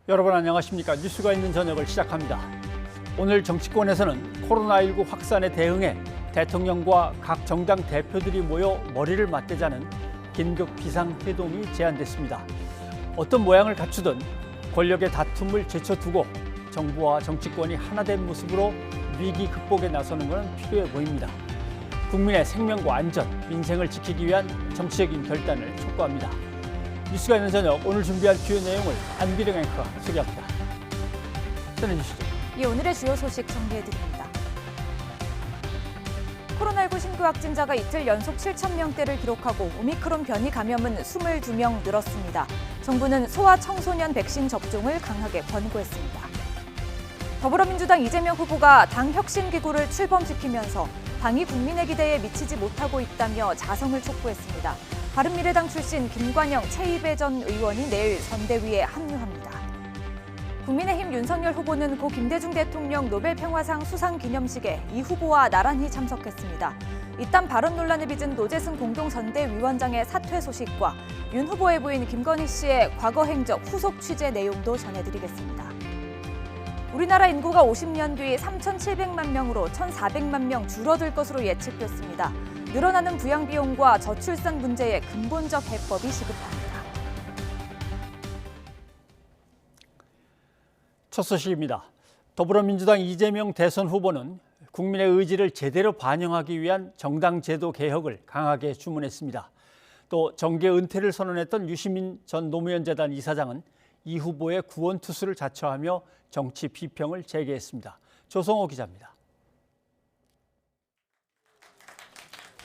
여러분 안녕하십니까? 뉴스가 있는 저녁을 시작합니다. 오늘 정치권에서는 코로나19 확산에 대응해 대통령과 각 정당 대표들이 모여 머리를 맞대자는 긴급 비상회동이 제안됐습니다. 어떤 모양을 갖추든 권력의 다툼을 제쳐두고 정부와 정치권이 하나된 모습으로 위기 극복에 나서는 것은 필요해 보입니다. 국민의 생명과 안전, 민생을 지키기 위한 정치적인 결단을 촉구합니다. 뉴스가 있는 저녁, 오늘 준비한 주요 내용을 안비령 앵커가 소개합니다. 전해주시죠. 오늘의 주요 소식 정리해드립니다. 코로나19 신규 확진자가 이틀 연속 7,000명대를 기록하고 오미크론 변이 감염은 22명 늘었습니다. 정부는 소아 청소년 백신 접종을 강하게 권고했습니다. 더불어민주당 이재명 후보가 당 혁신기구를 출범시키면서 당이 국민의 기대에 미치지 못하고 있다며 자성을 촉구했습니다. 바른미래당 출신 김관영, 최이배 전 의원이 내일 선대위에 합류합니다. 국민의힘 윤석열 후보는 고 김대중 대통령 노벨평화상 수상기념식에 이 후보와 나란히 참석했습니다. 이딴 발언 논란을 빚은 노재승 공동선대위원장의 사퇴 소식과 윤 후보의 부인 김건희 씨의 과거 행적 후속 취재 내용도 전해드리겠습니다. 우리나라 인구가 50년 뒤 3,700만 명으로 1,400만 명 줄어들 것으로 예측됐습니다. 늘어나는 부양비용과 저출산 문제의 근본적 해법이 시급합니다. 첫 소식입니다. 더불어민주당 이재명 대선 후보는 국민의 의지를 제대로 반영하기 위한 정당 제도 개혁을 강하게 주문했습니다. 또 정계 은퇴를 선언했던 유시민 전 노무현 재단 이사장은 이 후보의 구원투수를 자처하며 정치 비평을 제기했습니다. 조성호 기자입니다.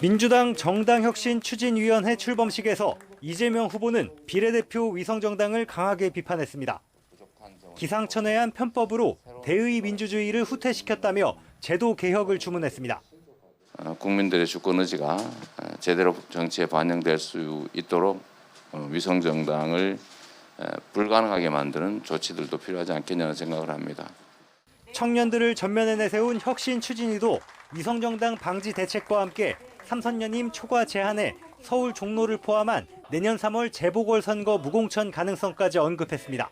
민주당 정당혁신추진위원회 출범식에서 이재명 후보는 비례대표 위성정당을 강하게 비판했습니다. 기상천외한 편법으로 대의 민주주의를 후퇴시켰다며 제도 개혁을 주문했습니다. 국민들의 주권 의지가 제대로 정치에 반영될 수 있도록 위성정당을 불가능하게 만드는 조치들도 필요하지 않겠냐는 생각을 합니다. 청년들을 전면에 내세운 혁신추진위도 위성정당 방지 대책과 함께 삼선녀님 초과 제한에 서울 종로를 포함한 내년 3월 재보궐선거 무공천 가능성까지 언급했습니다.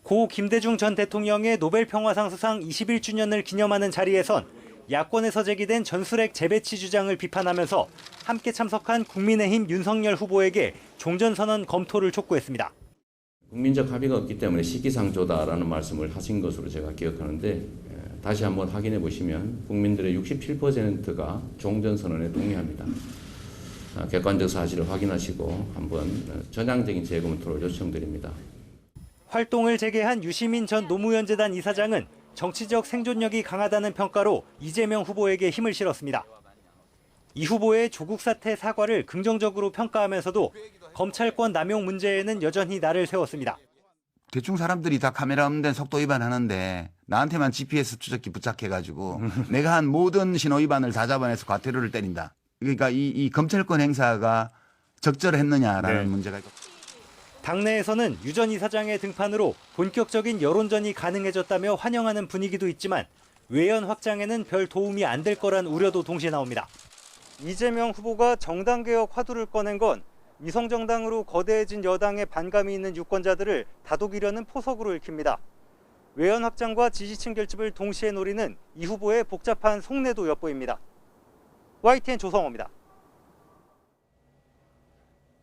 고 김대중 전 대통령의 노벨평화상 수상 21주년을 기념하는 자리에선 야권에서 제기된 전술핵 재배치 주장을 비판하면서 함께 참석한 국민의힘 윤석열 후보에게 종전선언 검토를 촉구했습니다. 국민적 합의가 없기 때문에 시기상조다라는 말씀을 하신 것으로 제가 기억하는데 다시 한번 확인해 보시면 국민들의 67%가 종전선언에 동의합니다. 객관적 사실을 확인하시고 한번 전향적인 재검토를 요청드립니다. 활동을 재개한 유시민 전 노무현 재단 이사장은 정치적 생존력이 강하다는 평가로 이재명 후보에게 힘을 실었습니다. 이 후보의 조국 사태 사과를 긍정적으로 평가하면서도 검찰권 남용 문제에는 여전히 날을 세웠습니다. 대충 사람들이 다 카메라 없는 데는 속도 위반하는데 나한테만 GPS 추적기 부착해가지고 내가 한 모든 신호 위반을 다 잡아내서 과태료를 때린다. 그러니까 이 검찰권 행사가 적절했느냐라는 문제가 있고. 당내에서는 유 전 이사장의 등판으로 본격적인 여론전이 가능해졌다며 환영하는 분위기도 있지만 외연 확장에는 별 도움이 안 될 거란 우려도 동시에 나옵니다. 이재명 후보가 정당개혁 화두를 꺼낸 건 위성정당으로 거대해진 여당의 반감이 있는 유권자들을 다독이려는 포석으로 읽힙니다. 외연 확장과 지지층 결집을 동시에 노리는 이 후보의 복잡한 속내도 엿보입니다. YTN 조성호입니다.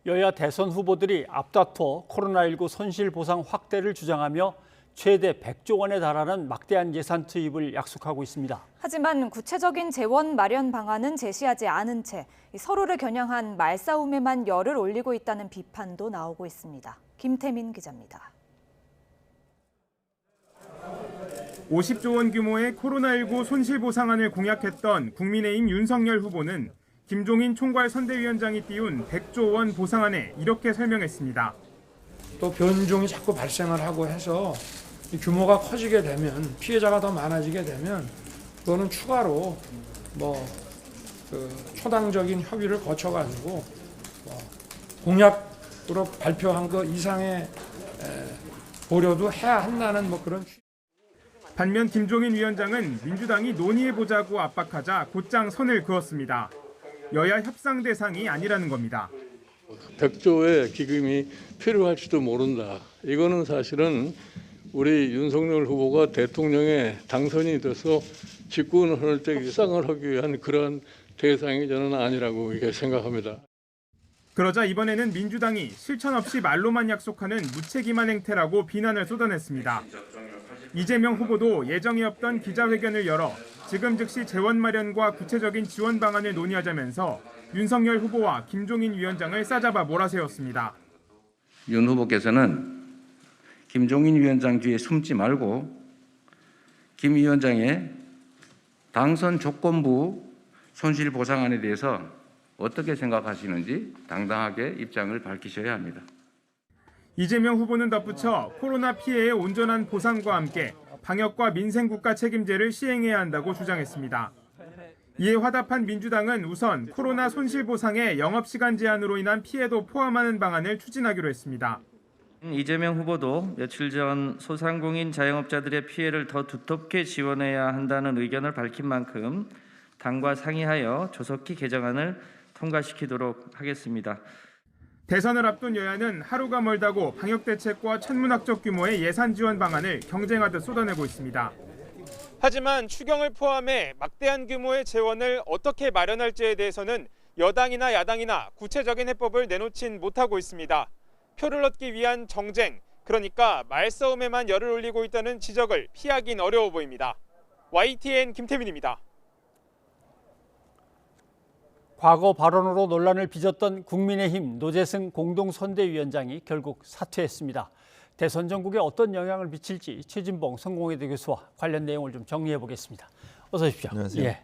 여야 대선 후보들이 앞다퉈 코로나19 손실보상 확대를 주장하며 최대 100조 원에 달하는 막대한 예산 투입을 약속하고 있습니다. 하지만 구체적인 재원 마련 방안은 제시하지 않은 채 서로를 겨냥한 말싸움에만 열을 올리고 있다는 비판도 나오고 있습니다. 김태민 기자입니다. 50조 원 규모의 코로나19 손실보상안을 공약했던 국민의힘 윤석열 후보는 김종인 총괄 선대위원장이 띄운 100조 원 보상안에 이렇게 설명했습니다. 또 변종이 자꾸 발생을 하고 해서 규모가 커지게 되면 피해자가 더 많아지게 되면 그거는 추가로 초당적인 협의를 거쳐가지고 공약으로 발표한 것 이상의 고려도 해야 한다는 그런. 반면 김종인 위원장은 민주당이 논의해보자고 압박하자 곧장 선을 그었습니다. 여야 협상 대상이 아니라는 겁니다. 100조의 기금이 필요할지도 모른다. 이거는 사실은 우리 윤석열 후보가 대통령에 당선이 돼서 집권을 때 일상을 하기 위한 그런 대상이 저는 아니라고 이렇게 생각합니다. 그러자 이번에는 민주당이 실천 없이 말로만 약속하는 무책임한 행태라고 비난을 쏟아냈습니다. 이재명 후보도 예정이 없던 기자회견을 열어 지금 즉시 재원 마련과 구체적인 지원 방안을 논의하자면서 윤석열 후보와 김종인 위원장을 싸잡아 몰아세웠습니다. 윤 후보께서는 김종인 위원장 뒤에 숨지 말고 김 위원장의 당선 조건부 손실보상안에 대해서 어떻게 생각하시는지 당당하게 입장을 밝히셔야 합니다. 이재명 후보는 덧붙여 코로나 피해의 온전한 보상과 함께 방역과 민생국가 책임제를 시행해야 한다고 주장했습니다. 이에 화답한 민주당은 우선 코로나 손실보상의 영업시간 제한으로 인한 피해도 포함하는 방안을 추진하기로 했습니다. 이재명 후보도 며칠 전 소상공인 자영업자들의 피해를 더 두텁게 지원해야 한다는 의견을 밝힌 만큼 당과 상의하여 조속히 개정안을 통과시키도록 하겠습니다. 대선을 앞둔 여야는 하루가 멀다고 방역대책과 천문학적 규모의 예산 지원 방안을 경쟁하듯 쏟아내고 있습니다. 하지만 추경을 포함해 막대한 규모의 재원을 어떻게 마련할지에 대해서는 여당이나 야당이나 구체적인 해법을 내놓진 못하고 있습니다. 표를 얻기 위한 정쟁, 그러니까 말싸움에만 열을 올리고 있다는 지적을 피하긴 어려워 보입니다. YTN 김태민입니다. 과거 발언으로 논란을 빚었던 국민의힘 노재승 공동선대위원장이 결국 사퇴했습니다. 대선 전국에 어떤 영향을 미칠지 최진봉 성공회대 교수와 관련 내용을 좀 정리해 보겠습니다. 어서 오십시오. 안녕하세요. 예.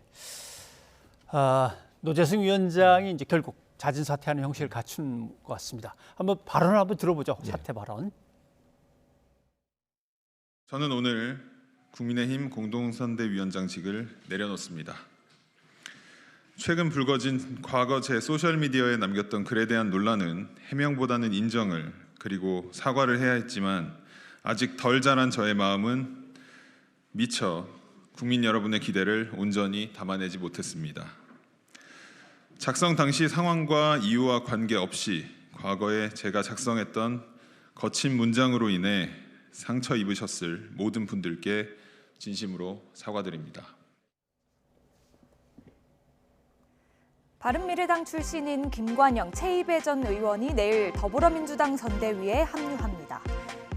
노재승 위원장이 이제 결국 자진 사퇴하는 형식을 갖춘 것 같습니다. 한번 발언을 한번 들어보죠. 사퇴 발언. 저는 오늘 국민의힘 공동선대위원장직을 내려놓습니다. 최근 불거진 과거 제 소셜미디어에 남겼던 글에 대한 논란은 해명보다는 인정을 그리고 사과를 해야 했지만 아직 덜 자란 저의 마음은 미처 국민 여러분의 기대를 온전히 담아내지 못했습니다. 작성 당시 상황과 이유와 관계없이 과거에 제가 작성했던 거친 문장으로 인해 상처 입으셨을 모든 분들께 진심으로 사과드립니다. 바른미래당 출신인 김관영, 최이배 전 의원이 내일 더불어민주당 선대위에 합류합니다.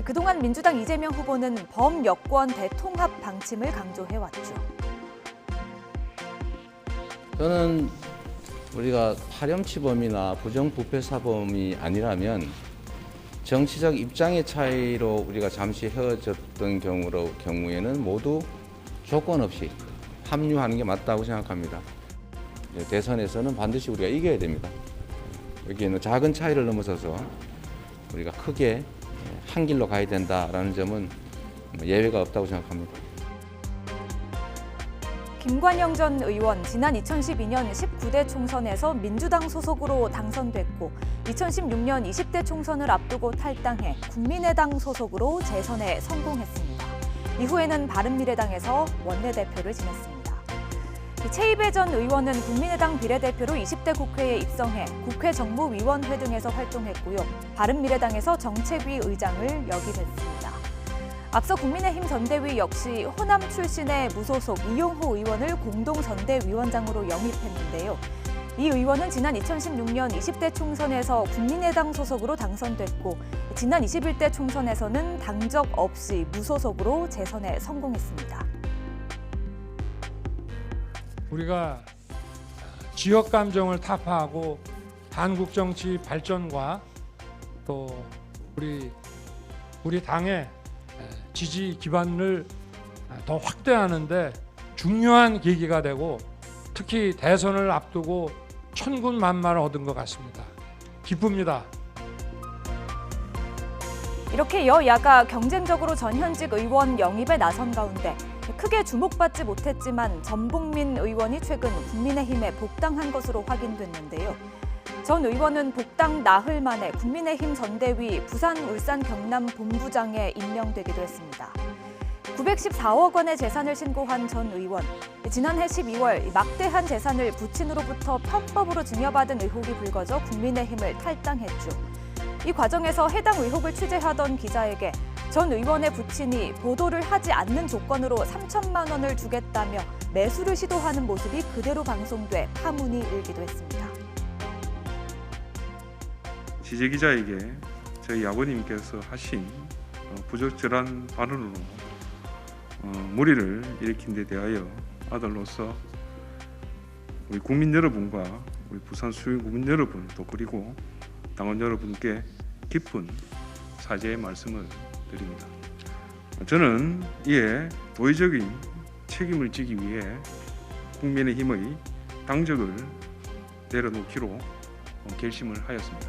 그동안 민주당 이재명 후보는 범여권 대통합 방침을 강조해왔죠. 저는 우리가 파렴치범이나 부정부패사범이 아니라면 정치적 입장의 차이로 우리가 잠시 헤어졌던 경우에는 모두 조건 없이 합류하는 게 맞다고 생각합니다. 대선에서는 반드시 우리가 이겨야 됩니다. 여기에는 작은 차이를 넘어서서 우리가 크게 한 길로 가야 된다라는 점은 예외가 없다고 생각합니다. 김관영 전 의원, 지난 2012년 19대 총선에서 민주당 소속으로 당선됐고 2016년 20대 총선을 앞두고 탈당해 국민의당 소속으로 재선에 성공했습니다. 이후에는 바른미래당에서 원내대표를 지냈습니다. 최이배 전 의원은 국민의당 비례대표로 20대 국회에 입성해 국회 정무위원회 등에서 활동했고요. 바른미래당에서 정책위 의장을 역임했습니다. 앞서 국민의힘 선대위 역시 호남 출신의 무소속 이용호 의원을 공동선대위원장으로 영입했는데요. 이 의원은 지난 2016년 20대 총선에서 국민의당 소속으로 당선됐고 지난 21대 총선에서는 당적 없이 무소속으로 재선에 성공했습니다. 우리가 지역 감정을 타파하고 한국 정치 발전과 또 우리 당의 지지 기반을 더 확대하는데 중요한 계기가 되고 특히 대선을 앞두고 천군만마를 얻은 것 같습니다. 기쁩니다. 이렇게 여야가 경쟁적으로 전현직 의원 영입에 나선 가운데 크게 주목받지 못했지만 전복민 의원이 최근 국민의힘에 복당한 것으로 확인됐는데요. 전 의원은 복당 나흘 만에 국민의힘 선대위 부산, 울산, 경남 본부장에 임명되기도 했습니다. 914억 원의 재산을 신고한 전 의원. 지난해 12월 막대한 재산을 부친으로부터 편법으로 증여받은 의혹이 불거져 국민의힘을 탈당했죠. 이 과정에서 해당 의혹을 취재하던 기자에게 전 의원의 부친이 보도를 하지 않는 조건으로 3천만 원을 주겠다며 매수를 시도하는 모습이 그대로 방송돼 파문이 일기도 했습니다. 취재기자에게 저희 아버님께서 하신 부적절한 발언으로 무리를 일으킨 데 대하여 아들로서 우리 국민 여러분과 우리 부산 수유 국민 여러분 또 그리고 당원 여러분께 깊은 사죄의 말씀을 드립니다. 저는 이에 도의적인 책임을 지기 위해 국민의힘의 당적을 내려놓기로 결심을 하였습니다.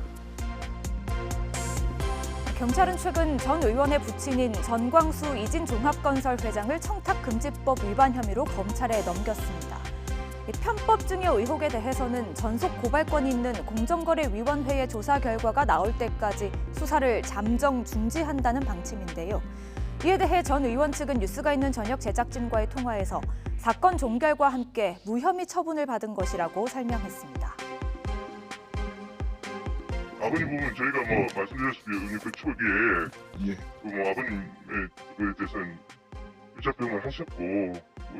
경찰은 최근 전 의원의 부친인 전광수 이진종합건설 회장을 청탁금지법 위반 혐의로 검찰에 넘겼습니다. 편법증여 의혹에 대해서는 전속 고발권이 있는 공정거래위원회의 조사 결과가 나올 때까지 수사를 잠정 중지한다는 방침인데요. 이에 대해 전 의원 측은 뉴스가 있는 저녁 제작진과의 통화에서 사건 종결과 함께 무혐의 처분을 받은 것이라고 설명했습니다. 아버님 부분 저희가 말씀드렸다시피 의원님 그 초기에 아버님에 대해서는 유착병을 하셨고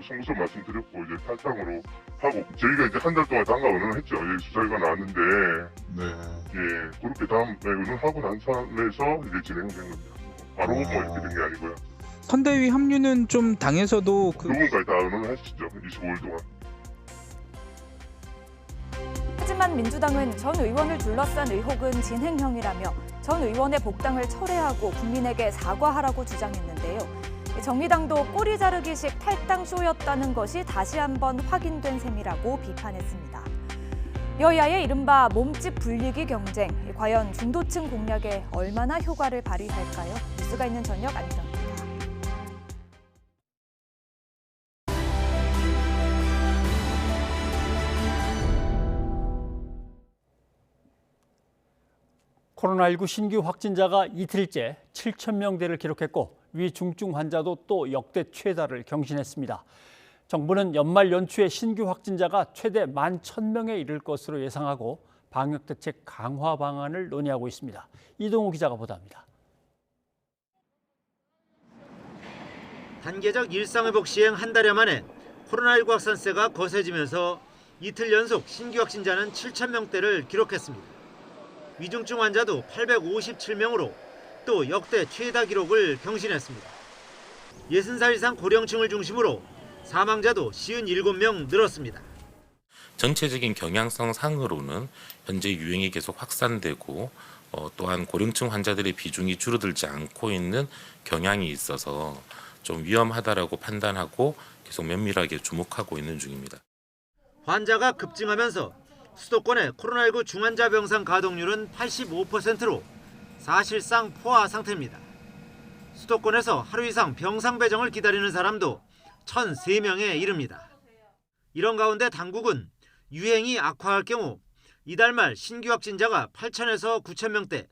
송구서 말씀드렸고 이제 탈당으로 하고 저희가 이제 한 달 동안 당과 의논을 했죠. 여기 수사가 나왔는데 그렇게 다음에 의논하고 난 상황에서 이제 진행된 겁니다. 바로 이렇게 된 게 아니고요. 선대위 합류는 좀 당에서도 누군가에 다 의논을 하시죠. 25일 동안. 하지만 민주당은 전 의원을 둘러싼 의혹은 진행형이라며 전 의원의 복당을 철회하고 국민에게 사과하라고 주장했는데요. 정의당도 꼬리 자르기식 탈당 쇼였다는 것이 다시 한번 확인된 셈이라고 비판했습니다. 여야의 이른바 몸집 불리기 경쟁, 과연 중도층 공략에 얼마나 효과를 발휘할까요? 뉴스가 있는 저녁 안정입니다. 코로나19 신규 확진자가 이틀째 7,000명대를 기록했고 위중증 환자도 또 역대 최다를 경신했습니다. 정부는 연말 연초에 신규 확진자가 최대 11,000명에 이를 것으로 예상하고 방역대책 강화 방안을 논의하고 있습니다. 이동우 기자가 보도합니다. 단계적 일상회복 시행 한 달여 만에 코로나19 확산세가 거세지면서 이틀 연속 신규 확진자는 7,000명대를 기록했습니다. 위중증 환자도 857명으로 또 역대 최다 기록을 경신했습니다. 60살 이상 고령층을 중심으로 사망자도 57명 늘었습니다. 전체적인 경향성 상으로는 현재 유행이 계속 확산되고 또한 고령층 환자들의 비중이 줄어들지 않고 있는 경향이 있어서 좀 위험하다라고 판단하고 계속 면밀하게 주목하고 있는 중입니다. 환자가 급증하면서 수도권의 코로나19 중환자 병상 가동률은 85%로 사실상 포화 상태입니다. 수도권에서 하루 이상 병상 배정을 기다리는 사람도 1,003명에 이릅니다. 이런 가운데 당국은 유행이 악화할 경우 이달 말 신규 확진자가 8,000에서 9,000명대,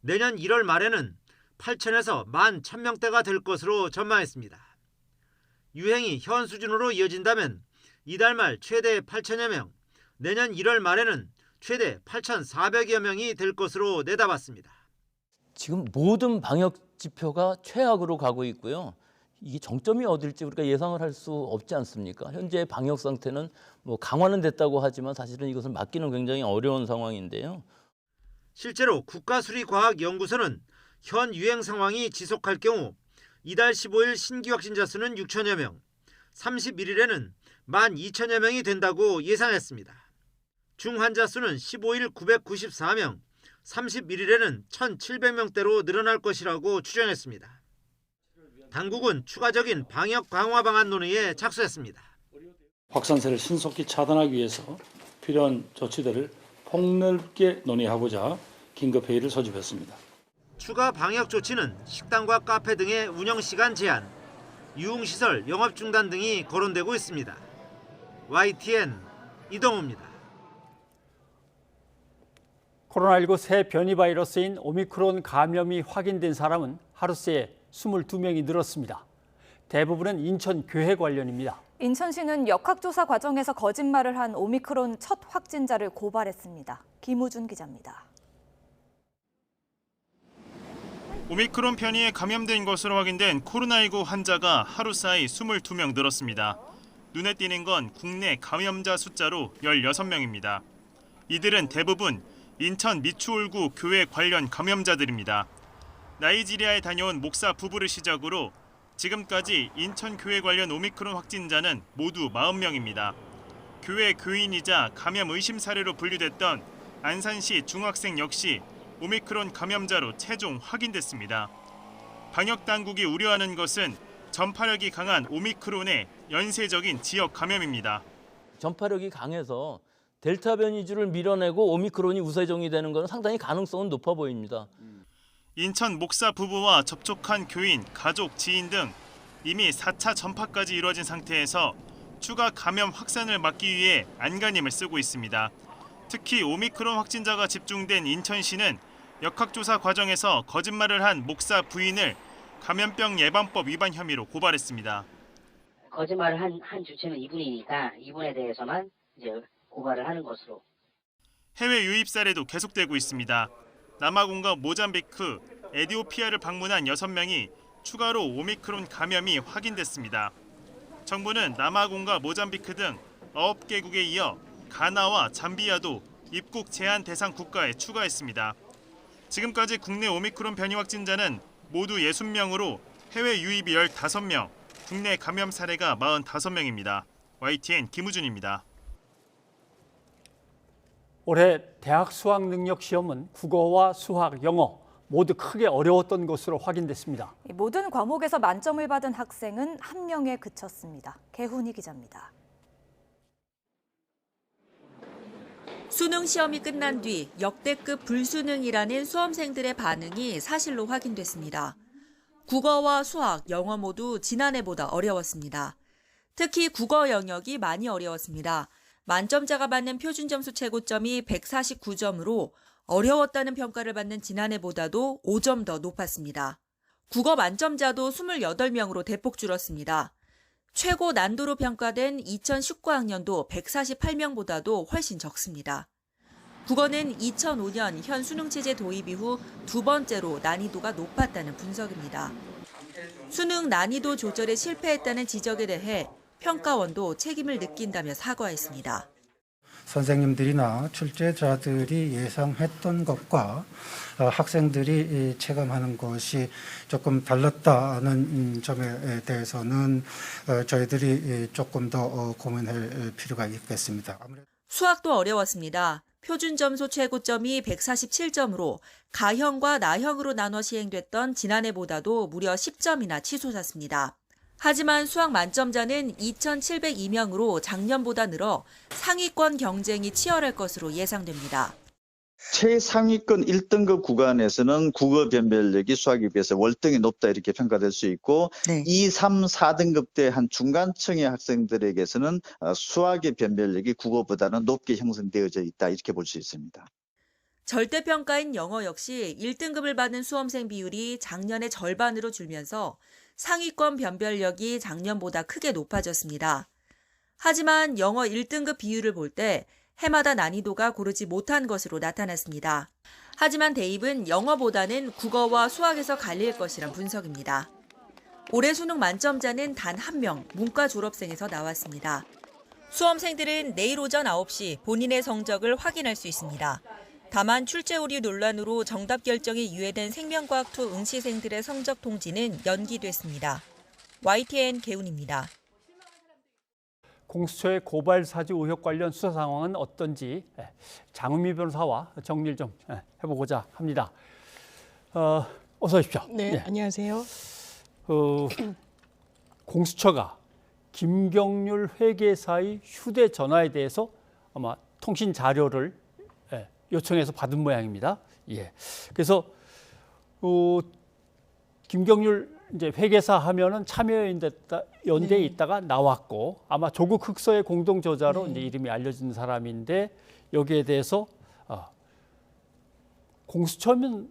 내년 1월 말에는 8,000에서 11,000명대가 될 것으로 전망했습니다. 유행이 현 수준으로 이어진다면 이달 말 최대 8,000여 명, 내년 1월 말에는 최대 8,400여 명이 될 것으로 내다봤습니다. 지금 모든 방역 지표가 최악으로 가고 있고요. 이게 정점이 어딜지 우리가 예상을 할 수 없지 않습니까? 현재 방역 상태는 강화는 됐다고 하지만 사실은 이것을 막기는 굉장히 어려운 상황인데요. 실제로 국가수리과학연구소는 현 유행 상황이 지속할 경우 이달 15일 신규 확진자 수는 6천여 명, 31일에는 12,000여 명이 된다고 예상했습니다. 중환자 수는 15일 994명, 31일에는 1,700명대로 늘어날 것이라고 추정했습니다. 당국은 추가적인 방역 강화 방안 논의에 착수했습니다. 확산세를 신속히 차단하기 위해서 필요한 조치들을 폭넓게 논의하고자 긴급회의를 소집했습니다. 추가 방역 조치는 식당과 카페 등의 운영시간 제한, 유흥시설 영업 중단 등이 거론되고 있습니다. YTN 이동우입니다. 코로나19 새 변이 바이러스인 오미크론 감염이 확인된 사람은 하루 새에 22명이 늘었습니다. 대부분은 인천 교회 관련입니다. 인천시는 역학조사 과정에서 거짓말을 한 오미크론 첫 확진자를 고발했습니다. 김우준 기자입니다. 오미크론 변이에 감염된 것으로 확인된 코로나19 환자가 하루 사이 22명 늘었습니다. 눈에 띄는 건 국내 감염자 숫자로 16명입니다. 이들은 대부분 인천 미추홀구 교회 관련 감염자들입니다. 나이지리아에 다녀온 목사 부부를 시작으로 지금까지 인천 교회 관련 오미크론 확진자는 모두 40명입니다. 교회 교인이자 감염 의심 사례로 분류됐던 안산시 중학생 역시 오미크론 감염자로 최종 확인됐습니다. 방역 당국이 우려하는 것은 전파력이 강한 오미크론의 연쇄적인 지역 감염입니다. 전파력이 강해서 델타 변이주를 밀어내고 오미크론이 우세종이 되는 것은 상당히 가능성은 높아 보입니다. 인천 목사 부부와 접촉한 교인, 가족, 지인 등 이미 4차 전파까지 이루어진 상태에서 추가 감염 확산을 막기 위해 안간힘을 쓰고 있습니다. 특히 오미크론 확진자가 집중된 인천시는 역학조사 과정에서 거짓말을 한 목사 부인을 감염병 예방법 위반 혐의로 고발했습니다. 거짓말을 한 주체는 이분이니까 이분에 대해서만 이제 고발을 하는 것으로. 해외 유입 사례도 계속되고 있습니다. 남아공과 모잠비크, 에티오피아를 방문한 6명이 추가로 오미크론 감염이 확인됐습니다. 정부는 남아공과 모잠비크 등 9개국에 이어 가나와 잠비아도 입국 제한 대상 국가에 추가했습니다. 지금까지 국내 오미크론 변이 확진자는 모두 60명으로 해외 유입이 15명, 국내 감염 사례가 45명입니다. YTN 김우준입니다. 올해 대학 수학 능력 시험은 국어와 수학, 영어 모두 크게 어려웠던 것으로 확인됐습니다. 모든 과목에서 만점을 받은 학생은 1명에 그쳤습니다. 개훈이 기자입니다. 수능 시험이 끝난 뒤 역대급 불수능이라는 수험생들의 반응이 사실로 확인됐습니다. 국어와 수학, 영어 모두 지난해보다 어려웠습니다. 특히 국어 영역이 많이 어려웠습니다. 만점자가 받는 표준점수 최고점이 149점으로 어려웠다는 평가를 받는 지난해보다도 5점 더 높았습니다. 국어 만점자도 28명으로 대폭 줄었습니다. 최고 난도로 평가된 2019학년도 148명보다도 훨씬 적습니다. 국어는 2005년 현 수능체제 도입 이후 두 번째로 난이도가 높았다는 분석입니다. 수능 난이도 조절에 실패했다는 지적에 대해 평가원도 책임을 느낀다며 사과했습니다. 선생님들이나 출제자들이 예상했던 것과 학생들이 체감하는 것이 조금 달랐다는 점에 대해서는 저희들이 조금 더 고민할 필요가 있겠습니다. 수학도 어려웠습니다. 표준점수 최고점이 147점으로 가형과 나형으로 나눠 시행됐던 지난해보다도 무려 10점이나 치솟았습니다. 하지만 수학 만점자는 2,702명으로 작년보다 늘어 상위권 경쟁이 치열할 것으로 예상됩니다. 최상위권 1등급 구간에서는 국어 변별력이 수학에 비해서 월등히 높다 이렇게 평가될 수 있고 2, 3, 4등급대 한 중간층의 학생들에게서는 수학의 변별력이 국어보다는 높게 형성되어져 있다 이렇게 볼 수 있습니다. 절대평가인 영어 역시 1등급을 받은 수험생 비율이 작년의 절반으로 줄면서 상위권 변별력이 작년보다 크게 높아졌습니다. 하지만 영어 1등급 비율을 볼 때 해마다 난이도가 고르지 못한 것으로 나타났습니다. 하지만 대입은 영어보다는 국어와 수학에서 갈릴 것이란 분석입니다. 올해 수능 만점자는 단 1명, 문과 졸업생에서 나왔습니다. 수험생들은 내일 오전 9시 본인의 성적을 확인할 수 있습니다. 다만 출제 오류 논란으로 정답 결정이 유예된 생명과학2 응시생들의 성적 통지는 연기됐습니다. YTN 개훈입니다. 공수처의 고발 사주 의혹 관련 수사 상황은 어떤지 장은미 변호사와 정리를 좀 해보고자 합니다. 어서 오십시오. 네, 안녕하세요. 공수처가 김경률 회계사의 휴대전화에 대해서 아마 통신 자료를 요청해서 받은 모양입니다. 예. 그래서 김경률 이제 회계사 하면은 참여연대에 있다가 나왔고 아마 조국 흑서의 공동 저자로 이제 이름이 알려진 사람인데 여기에 대해서 공수처면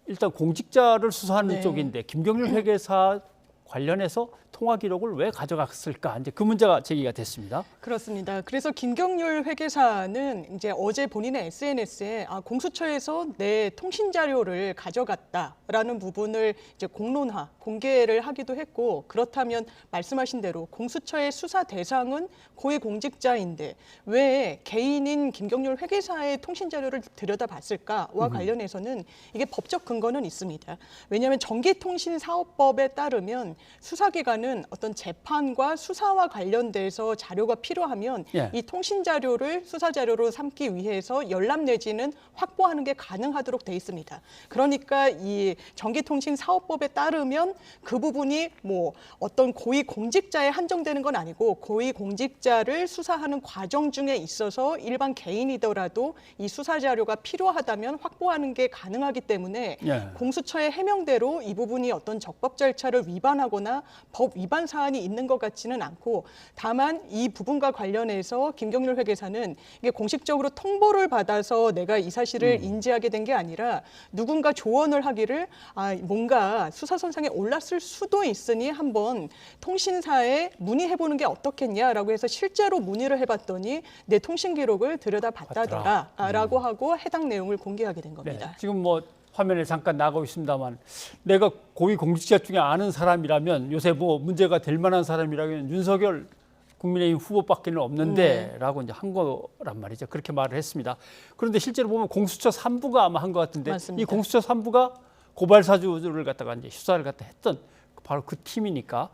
일단 공직자를 수사하는 쪽인데 김경률 회계사 관련해서 통화 기록을 왜 가져갔을까? 이제 그 문제가 제기가 됐습니다. 그렇습니다. 그래서 김경률 회계사는 이제 어제 본인의 SNS에 공수처에서 내 통신 자료를 가져갔다라는 부분을 이제 공개를 하기도 했고, 그렇다면 말씀하신 대로 공수처의 수사 대상은 고위공직자인데 왜 개인인 김경률 회계사의 통신 자료를 들여다봤을까와 관련해서는 이게 법적 근거는 있습니다. 왜냐하면 전기통신사업법에 따르면 수사기관은 어떤 재판과 수사와 관련돼서 자료가 필요하면 이 통신 자료를 수사 자료로 삼기 위해서 열람 내지는 확보하는 게 가능하도록 돼 있습니다. 그러니까 이 전기통신사업법에 따르면 그 부분이 뭐 어떤 고위공직자에 한정되는 건 아니고 고위공직자를 수사하는 과정 중에 있어서 일반 개인이더라도 이 수사 자료가 필요하다면 확보하는 게 가능하기 때문에 공수처의 해명대로 이 부분이 어떤 적법 절차를 위반하거나 법 위반 사안이 있는 것 같지는 않고, 다만 이 부분과 관련해서 김경률 회계사는 이게 공식적으로 통보를 받아서 내가 이 사실을 인지하게 된 게 아니라 누군가 조언을 하기를 뭔가 수사선상에 올랐을 수도 있으니 한번 통신사에 문의해보는 게 어떻겠냐라고 해서 실제로 문의를 해봤더니 내 통신 기록을 들여다봤다더라라고 하고 해당 내용을 공개하게 된 겁니다. 네, 지금 뭐 화면에 잠깐 나가고 있습니다만, 내가 고위공직자 중에 아는 사람이라면, 요새 뭐 문제가 될 만한 사람이라면 윤석열 국민의힘 후보밖에는 없는데 라고 이제 한 거란 말이죠. 그렇게 말을 했습니다. 그런데 실제로 보면 공수처 3부가 아마 한 것 같은데, 맞습니다. 이 공수처 3부가 고발 사주를 갖다가 이제 수사를 갖다 했던 바로 그 팀이니까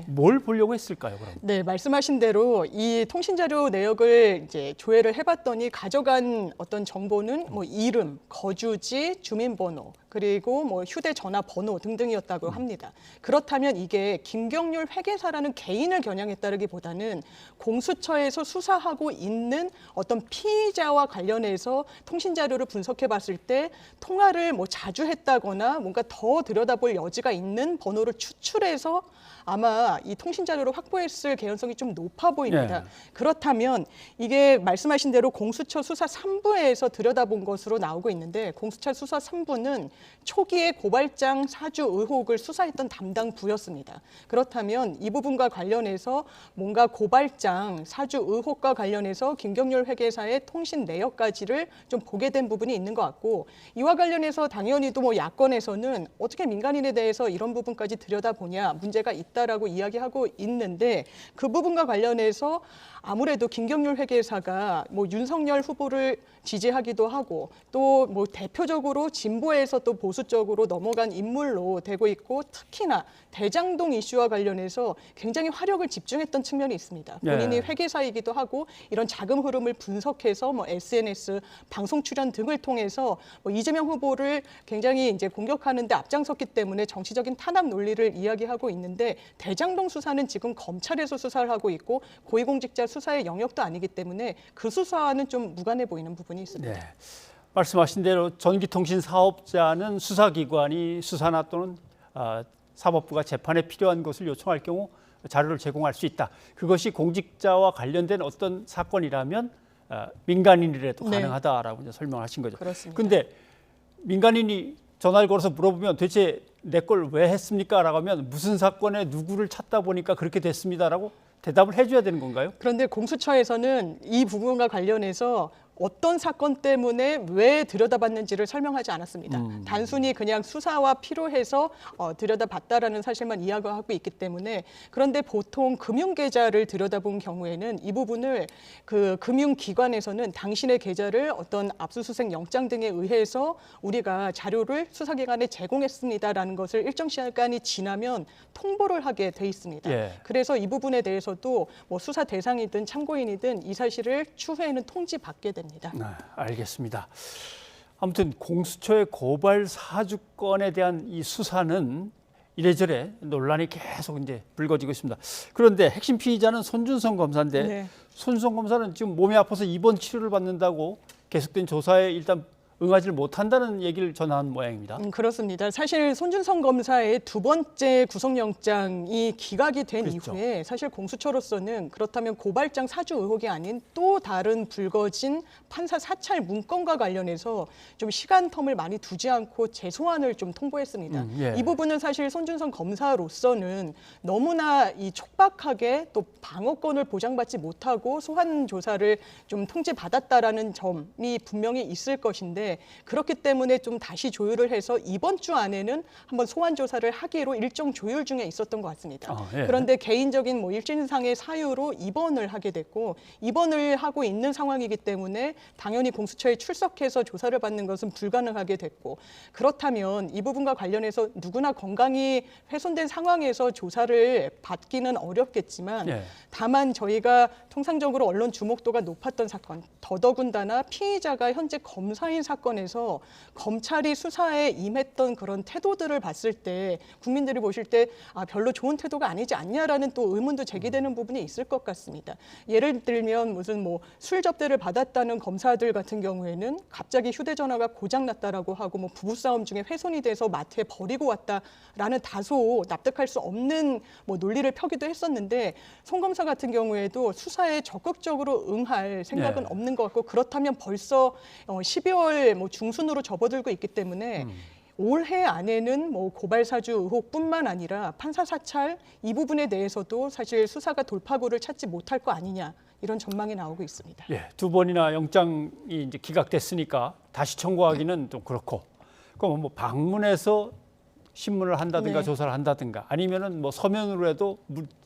뭘 보려고 했을까요, 그럼? 네, 말씀하신 대로 이 통신 자료 내역을 이제 조회를 해봤더니 가져간 어떤 정보는 뭐 이름, 거주지, 주민번호, 그리고 뭐 휴대전화 번호 등등이었다고 합니다. 그렇다면 이게 김경률 회계사라는 개인을 겨냥했다기보다는 공수처에서 수사하고 있는 어떤 피의자와 관련해서 통신 자료를 분석해 봤을 때 통화를 뭐 자주 했다거나 뭔가 더 들여다볼 여지가 있는 번호를 추출해서 아마 이 통신 자료를 확보했을 개연성이 좀 높아 보입니다. 그렇다면 이게 말씀하신 대로 공수처 수사 3부에서 들여다본 것으로 나오고 있는데, 공수처 수사 3부는 초기에 고발장 사주 의혹을 수사했던 담당 부였습니다. 그렇다면 이 부분과 관련해서 뭔가 고발장 사주 의혹과 관련해서 김경률 회계사의 통신 내역까지를 좀 보게 된 부분이 있는 것 같고, 이와 관련해서 당연히도 뭐 야권에서는 어떻게 민간인에 대해서 이런 부분까지 들여다보냐, 문제가 있다라고 이야기하고 있는데, 그 부분과 관련해서 아무래도 김경률 회계사가 뭐 윤석열 후보를 지지하기도 하고 또 뭐 대표적으로 진보에서 또 보수 쪽으로 넘어간 인물로 되고 있고, 특히나 대장동 이슈와 관련해서 굉장히 화력을 집중했던 측면이 있습니다. 본인이 회계사이기도 하고 이런 자금 흐름을 분석해서 뭐 SNS, 방송 출연 등을 통해서 뭐 이재명 후보를 굉장히 이제 공격하는 데 앞장섰기 때문에 정치적인 탄압 논리를 이야기하고 있는데, 대장동 수사는 지금 검찰에서 수사를 하고 있고 고위공직자 수사의 영역도 아니기 때문에 그 수사와는 좀 무관해 보이는 부분이 있습니다. 말씀하신 대로 전기통신 사업자는 수사기관이 수사나 또는 사법부가 재판에 필요한 것을 요청할 경우 자료를 제공할 수 있다. 그것이 공직자와 관련된 어떤 사건이라면 민간인이라도 가능하다라고 이제 설명하신 거죠. 그런데 민간인이 전화를 걸어서 물어보면 도대체 내 걸 왜 했습니까? 라고 하면 무슨 사건에 누구를 찾다 보니까 그렇게 됐습니다라고 대답을 해줘야 되는 건가요? 그런데 공수처에서는 이 부분과 관련해서 어떤 사건 때문에 왜 들여다봤는지를 설명하지 않았습니다. 단순히 그냥 수사와 필요해서 들여다봤다라는 사실만 이야기하고 있기 때문에, 그런데 보통 금융계좌를 들여다본 경우에는 이 부분을 그 금융기관에서는 당신의 계좌를 어떤 압수수색 영장 등에 의해서 우리가 자료를 수사기관에 제공했습니다라는 것을 일정 시간이 지나면 통보를 하게 돼 있습니다. 그래서 이 부분에 대해서도 뭐 수사 대상이든 참고인이든 이 사실을 추후에는 통지받게 됩니다. 알겠습니다. 아무튼 공수처의 고발 사주건에 대한 이 수사는 이래저래 논란이 계속 이제 불거지고 있습니다. 그런데 핵심 피의자는 손준성 검사인데 손준성 검사는 지금 몸이 아파서 입원 치료를 받는다고 계속된 조사에 일단 응하지 못한다는 얘기를 전한 모양입니다. 그렇습니다. 사실 손준성 검사의 두 번째 구속영장이 기각이 된 그렇죠. 이후에 사실 공수처로서는 그렇다면 고발장 사주 의혹이 아닌 또 다른 불거진 판사 사찰 문건과 관련해서 좀 시간 텀을 많이 두지 않고 재소환을 좀 통보했습니다. 예. 이 부분은 사실 손준성 검사로서는 너무나 이 촉박하게 또 방어권을 보장받지 못하고 소환 조사를 좀 통지받았다라는 점이 분명히 있을 것인데 그렇기 때문에 좀 다시 조율을 해서 이번 주 안에는 한번 소환 조사를 하기로 일정 조율 중에 있었던 것 같습니다. 예. 그런데 개인적인 뭐 일진상의 사유로 입원을 하게 됐고 입원을 하고 있는 상황이기 때문에 당연히 공수처에 출석해서 조사를 받는 것은 불가능하게 됐고 그렇다면 이 부분과 관련해서 누구나 건강이 훼손된 상황에서 조사를 받기는 어렵겠지만 예. 다만 저희가 통상적으로 언론 주목도가 높았던 사건 더더군다나 피의자가 현재 검사인 사건에서 검찰이 수사에 임했던 그런 태도들을 봤을 때 국민들이 보실 때 별로 좋은 태도가 아니지 않냐라는 또 의문도 제기되는 부분이 있을 것 같습니다. 예를 들면 무슨 뭐 술 접대를 받았다는 검사들 같은 경우에는 갑자기 휴대전화가 고장났다라고 하고 뭐 부부싸움 중에 훼손이 돼서 마트에 버리고 왔다라는 다소 납득할 수 없는 뭐 논리를 펴기도 했었는데 송 검사 같은 경우에도 수사에 적극적으로 응할 생각은 없는 것 같고 그렇다면 벌써 12월 뭐 중순으로 접어들고 있기 때문에 올해 안에는 뭐 고발 사주 의혹뿐만 아니라 판사 사찰 이 부분에 대해서도 사실 수사가 돌파구를 찾지 못할 거 아니냐 이런 전망이 나오고 있습니다. 예, 두 번이나 영장이 이제 기각됐으니까 다시 청구하기는 좀 그렇고, 그럼 뭐 방문해서 신문을 한다든가 네. 조사를 한다든가 아니면은 뭐 서면으로 해도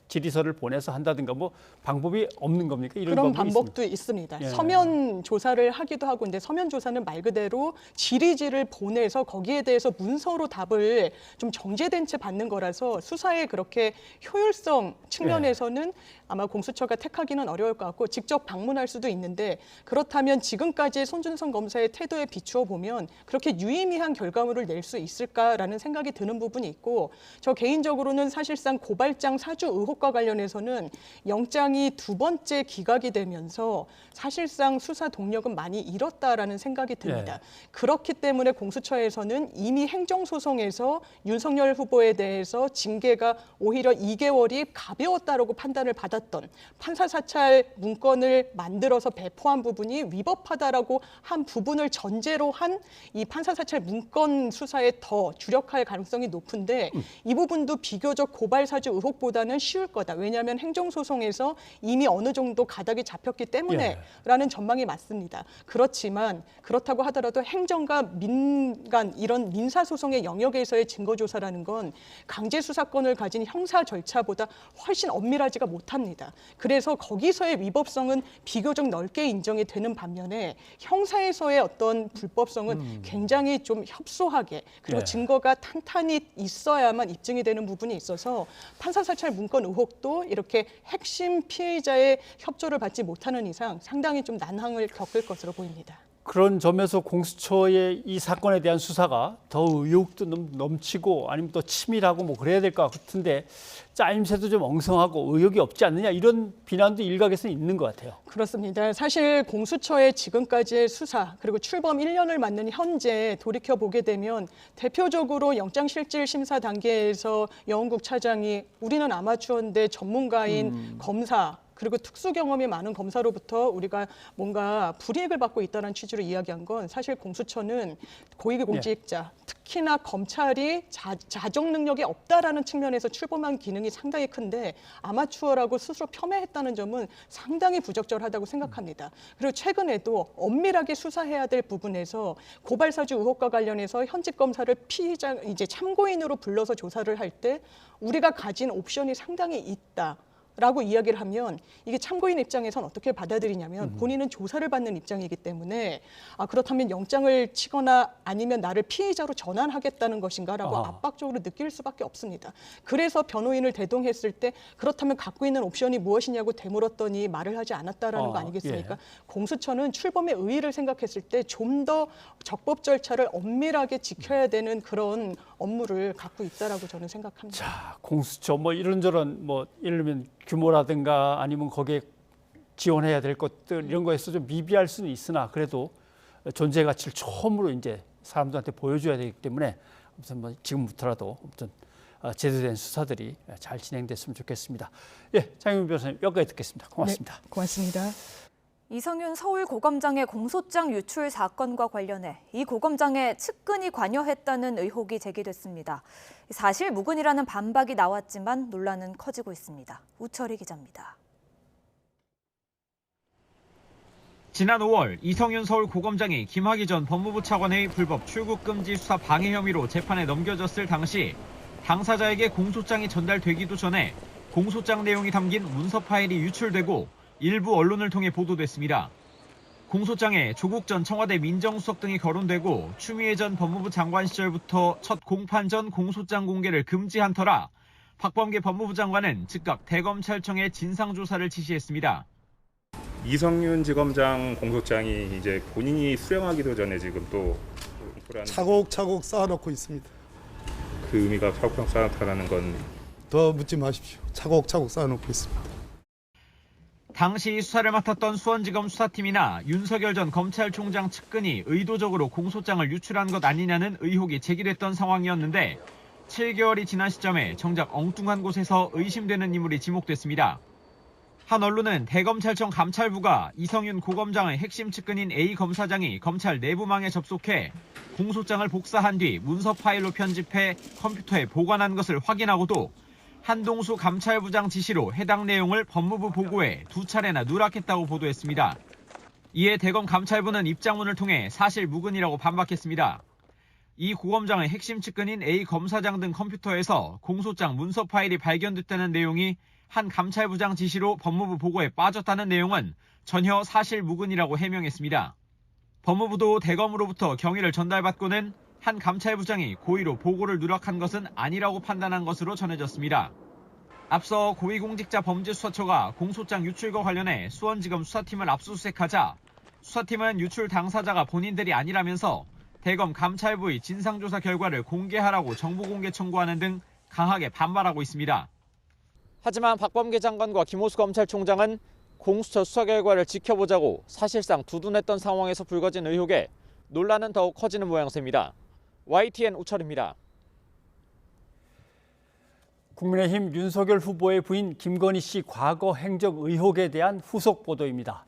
질의서를 보내서 한다든가 뭐 방법이 없는 겁니까? 이런 그런 방법이 방법도 있습니다. 예. 서면 조사를 하기도 하고, 근데 서면 조사는 말 그대로 질의지를 보내서 거기에 대해서 문서로 답을 좀 정제된 채 받는 거라서 수사에 그렇게 효율성 측면에서는 아마 공수처가 택하기는 어려울 것 같고 직접 방문할 수도 있는데 그렇다면 지금까지의 손준성 검사의 태도에 비추어 보면 그렇게 유의미한 결과물을 낼 수 있을까라는 생각이 드는 부분이 있고 저 개인적으로는 사실상 고발장 사주 의혹과 관련해서는 영장이 두 번째 기각이 되면서 사실상 수사 동력은 많이 잃었다라는 생각이 듭니다. 그렇기 때문에 공수처에서는 이미 행정소송에서 윤석열 후보에 대해서 징계가 오히려 2개월이 가벼웠다라고 판단을 받았던 판사 사찰 문건을 만들어서 배포한 부분이 위법하다라고 한 부분을 전제로 한 이 판사 사찰 문건 수사에 더 주력할 가능성이 높은데 이 부분도 비교적 고발 사주 의혹보다는 쉬울 거다. 왜냐하면 행정소송에서 이미 어느 정도 가닥이 잡혔기 때문에 라는 전망이 맞습니다. 그렇지만 그렇다고 하더라도 행정과 민간 이런 민사소송의 영역에서의 증거조사라는 건 강제수사권을 가진 형사 절차보다 훨씬 엄밀하지가 못합니다. 그래서 거기서의 위법성은 비교적 넓게 인정이 되는 반면에 형사에서의 어떤 불법성은 굉장히 좀 협소하게 그리고 증거가 탄탄히 있어야만 입증이 되는 부분이 있어서 판사 사찰 문건 의혹도 이렇게 핵심 피의자의 협조를 받지 못하는 이상 상당히 좀 난항을 겪을 것으로 보입니다. 그런 점에서 공수처의 이 사건에 대한 수사가 더 의욕도 넘치고 아니면 더 치밀하고 뭐 그래야 될 것 같은데 짜임새도 좀 엉성하고 의욕이 없지 않느냐 이런 비난도 일각에서 있는 것 같아요. 그렇습니다. 사실 공수처의 지금까지의 수사 그리고 출범 1년을 맞는 현재 돌이켜보게 되면 대표적으로 영장실질심사 단계에서 여운국 차장이 우리는 아마추어인데 전문가인 검사 그리고 특수 경험이 많은 검사로부터 우리가 뭔가 불이익을 받고 있다는 취지로 이야기한 건 사실 공수처는 고위공직자, 특히나 검찰이 자정 능력이 없다라는 측면에서 출범한 기능이 상당히 큰데 아마추어라고 스스로 폄훼했다는 점은 상당히 부적절하다고 생각합니다. 그리고 최근에도 엄밀하게 수사해야 될 부분에서 고발사주 의혹과 관련해서 현직 검사를 피의자 이제 참고인으로 불러서 조사를 할 때 우리가 가진 옵션이 상당히 있다. 라고 이야기를 하면 이게 참고인 입장에선 어떻게 받아들이냐면 본인은 조사를 받는 입장이기 때문에 그렇다면 영장을 치거나 아니면 나를 피의자로 전환하겠다는 것인가라고 압박적으로 느낄 수밖에 없습니다. 그래서 변호인을 대동했을 때 그렇다면 갖고 있는 옵션이 무엇이냐고 되물었더니 말을 하지 않았다라는 거 아니겠습니까? 공수처는 출범의 의의를 생각했을 때 좀 더 적법 절차를 엄밀하게 지켜야 되는 그런 업무를 갖고 있다라고 저는 생각합니다. 자, 공수처 뭐 이런저런 뭐 예를 들면 규모라든가 아니면 거기에 지원해야 될 것들 이런 거에서 좀 미비할 수는 있으나 그래도 존재 가치를 처음으로 이제 사람들한테 보여줘야 되기 때문에 아무튼 뭐 지금부터라도 아무튼 제대로 된 수사들이 잘 진행됐으면 좋겠습니다. 예, 장윤 변호사님 여기까지 듣겠습니다. 고맙습니다. 네, 고맙습니다. 이성윤 서울고검장의 공소장 유출 사건과 관련해 이 고검장의 측근이 관여했다는 의혹이 제기됐습니다. 사실 무근이라는 반박이 나왔지만 논란은 커지고 있습니다. 우철희 기자입니다. 지난 5월 이성윤 서울고검장이 김학의 전 법무부 차관의 불법 출국금지 수사 방해 혐의로 재판에 넘겨졌을 당시 당사자에게 공소장이 전달되기도 전에 공소장 내용이 담긴 문서 파일이 유출되고 일부 언론을 통해 보도됐습니다. 공소장에 조국 전 청와대 민정수석 등이 거론되고 추미애 전 법무부 장관 시절부터 첫 공판 전 공소장 공개를 금지한 터라 박범계 법무부 장관은 즉각 대검찰청에 진상조사를 지시했습니다. 이성윤 지검장 공소장이 이제 본인이 수령하기도 전에 지금 또 차곡차곡 쌓아놓고 있습니다. 그 의미가 차곡차곡 쌓아놓다라는 건 더 묻지 마십시오. 차곡차곡 쌓아놓고 있습니다. 당시 수사를 맡았던 수원지검 수사팀이나 윤석열 전 검찰총장 측근이 의도적으로 공소장을 유출한 것 아니냐는 의혹이 제기됐던 상황이었는데 7개월이 지난 시점에 정작 엉뚱한 곳에서 의심되는 인물이 지목됐습니다. 한 언론은 대검찰청 감찰부가 이성윤 고검장의 핵심 측근인 A 검사장이 검찰 내부망에 접속해 공소장을 복사한 뒤 문서 파일로 편집해 컴퓨터에 보관한 것을 확인하고도 한동수 감찰부장 지시로 해당 내용을 법무부 보고에 2차례나 누락했다고 보도했습니다. 이에 대검 감찰부는 입장문을 통해 사실 무근이라고 반박했습니다. 이 고검장의 핵심 측근인 A 검사장 등 컴퓨터에서 공소장 문서 파일이 발견됐다는 내용이 한 감찰부장 지시로 법무부 보고에 빠졌다는 내용은 전혀 사실 무근이라고 해명했습니다. 법무부도 대검으로부터 경위를 전달받고는 한 감찰부장이 고의로 보고를 누락한 것은 아니라고 판단한 것으로 전해졌습니다. 앞서 고위공직자범죄수사처가 공소장 유출과 관련해 수원지검 수사팀을 압수수색하자 수사팀은 유출 당사자가 본인들이 아니라면서 대검 감찰부의 진상조사 결과를 공개하라고 정보공개 청구하는 등 강하게 반발하고 있습니다. 하지만 박범계 장관과 김호수 검찰총장은 공수처 수사 결과를 지켜보자고 사실상 두둔했던 상황에서 불거진 의혹에 논란은 더욱 커지는 모양새입니다. YTN 우철입니다. 국민의힘 윤석열 후보의 부인 김건희 씨 과거 행적 의혹에 대한 후속 보도입니다.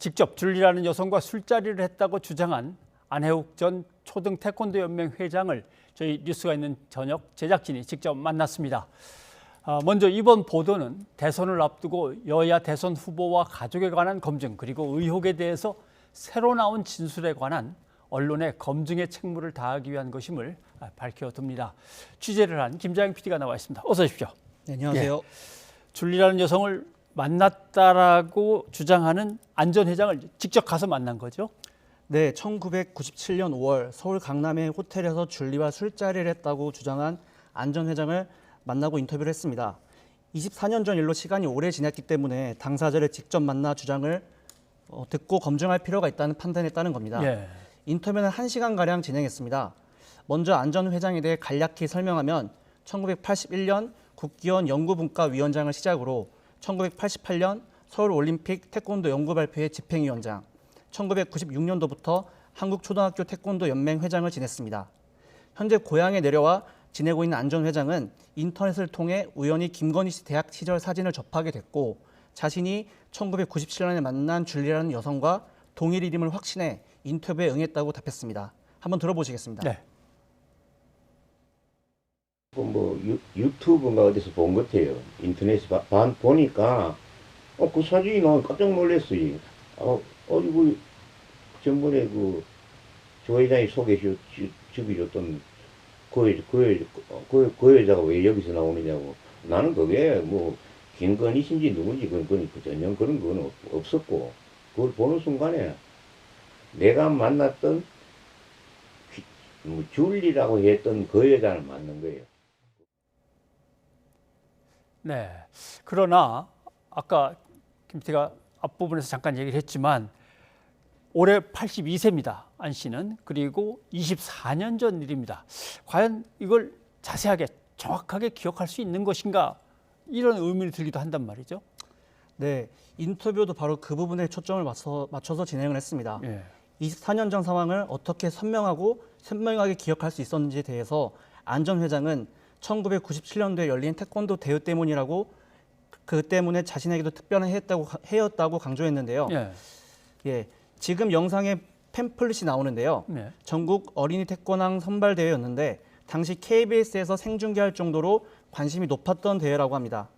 직접 줄리라는 여성과 술자리를 했다고 주장한 안혜욱 전 초등 태권도 연맹 회장을 저희 뉴스가 있는 저녁 제작진이 직접 만났습니다. 먼저 이번 보도는 대선을 앞두고 여야 대선 후보와 가족에 관한 검증 그리고 의혹에 대해서 새로 나온 진술에 관한 언론의 검증의 책무를 다하기 위한 것임을 밝혀둡니다. 취재를 한 김자영 PD가 나와 있습니다. 어서 오십시오. 네, 안녕하세요. 예. 줄리라는 여성을 만났다라고 주장하는 안 전 회장을 직접 가서 만난 거죠? 네, 1997년 5월 서울 강남의 호텔에서 줄리와 술자리를 했다고 주장한 안 전 회장을 만나고 인터뷰를 했습니다. 24년 전 일로 시간이 오래 지났기 때문에 당사자를 직접 만나 주장을 듣고 검증할 필요가 있다는 판단에 따른 겁니다. 예. 인터뷰는 1시간가량 진행했습니다. 먼저 안 전 회장에 대해 간략히 설명하면 1981년 국기원 연구분과위원장을 시작으로 1988년 서울올림픽 태권도 연구발표회 집행위원장, 1996년도부터 한국초등학교 태권도 연맹 회장을 지냈습니다. 현재 고향에 내려와 지내고 있는 안 전 회장은 인터넷을 통해 우연히 김건희 씨 대학 시절 사진을 접하게 됐고 자신이 1997년에 만난 줄리라는 여성과 동일 이름을 확신해 인터뷰에 응했다고 답했습니다. 한번 들어보시겠습니다. 네. 유튜브인가 어디서 본 것 같아요. 인터넷에 보니까 그 사진이 나 깜짝 놀랐어요. 어이구 전번에 조 회장이 소개시켜줬던 그 여자가 왜 여기서 나오느냐고. 나는 그게 김건희 씨인지 누군지 그건 전혀 그런 건 없었고, 그걸 보는 순간에 내가 만났던 줄리라고 했던 그 여자를 만난 거예요. 네. 그러나 아까 김 PD가 앞부분에서 잠깐 얘기를 했지만 올해 82세입니다. 안 씨는. 그리고 24년 전 일입니다. 과연 이걸 자세하게 정확하게 기억할 수 있는 것인가 이런 의문이 들기도 한단 말이죠. 네, 인터뷰도 바로 그 부분에 초점을 맞춰서 진행을 했습니다. 예. 24년 전 상황을 어떻게 선명하게 기억할 수 있었는지에 대해서 안 전 회장은 1997년도에 열린 태권도 대회 때문이라고 그 때문에 자신에게도 특별한 해였다고 강조했는데요. 예, 지금 영상에 팸플릿이 나오는데요. 전국 어린이 태권왕 선발 대회였는데 당시 KBS에서 생중계할 정도로 관심이 높았던 대회라고 합니다.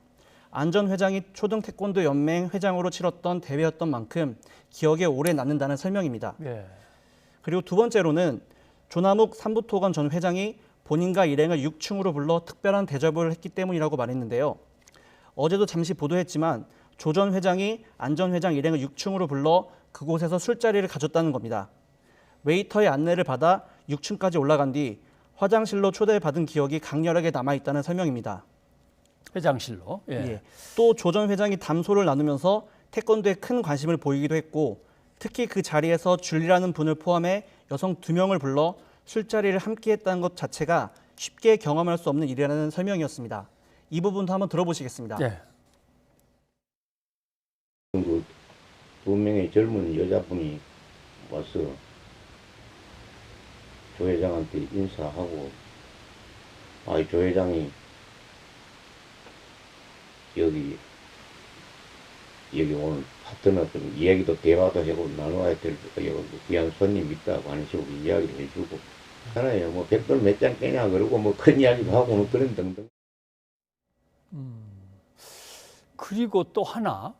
안 전 회장이 초등 태권도 연맹 회장으로 치렀던 대회였던 만큼 기억에 오래 남는다는 설명입니다. 그리고 두 번째로는 조남욱 삼부토건 전 회장이 본인과 일행을 6층으로 불러 특별한 대접을 했기 때문이라고 말했는데요. 어제도 잠시 보도했지만 조 전 회장이 안 전 회장 일행을 6층으로 불러 그곳에서 술자리를 가졌다는 겁니다. 웨이터의 안내를 받아 6층까지 올라간 뒤 화장실로 초대받은 기억이 강렬하게 남아있다는 설명입니다. 회장실로. 또 조 전 회장이 담소를 나누면서 태권도에 큰 관심을 보이기도 했고 특히 그 자리에서 줄리라는 분을 포함해 여성 2명을 불러 술자리를 함께했다는 것 자체가 쉽게 경험할 수 없는 일이라는 설명이었습니다. 이 부분도 한번 들어보시겠습니다. 그 2명의 젊은 여자분이 와서 조 회장한테 인사하고 조 회장이 여기 오늘 파트너 좀 이야기도 대화도 하고 나눠야 될 귀한 손님 있다고 하는 식으로 이야기를 해주고 하나요. 뭐 백돌 몇 장 깨냐 그러고 뭐 큰 이야기도 하고 뭐 그런 등등. 그리고 또 하나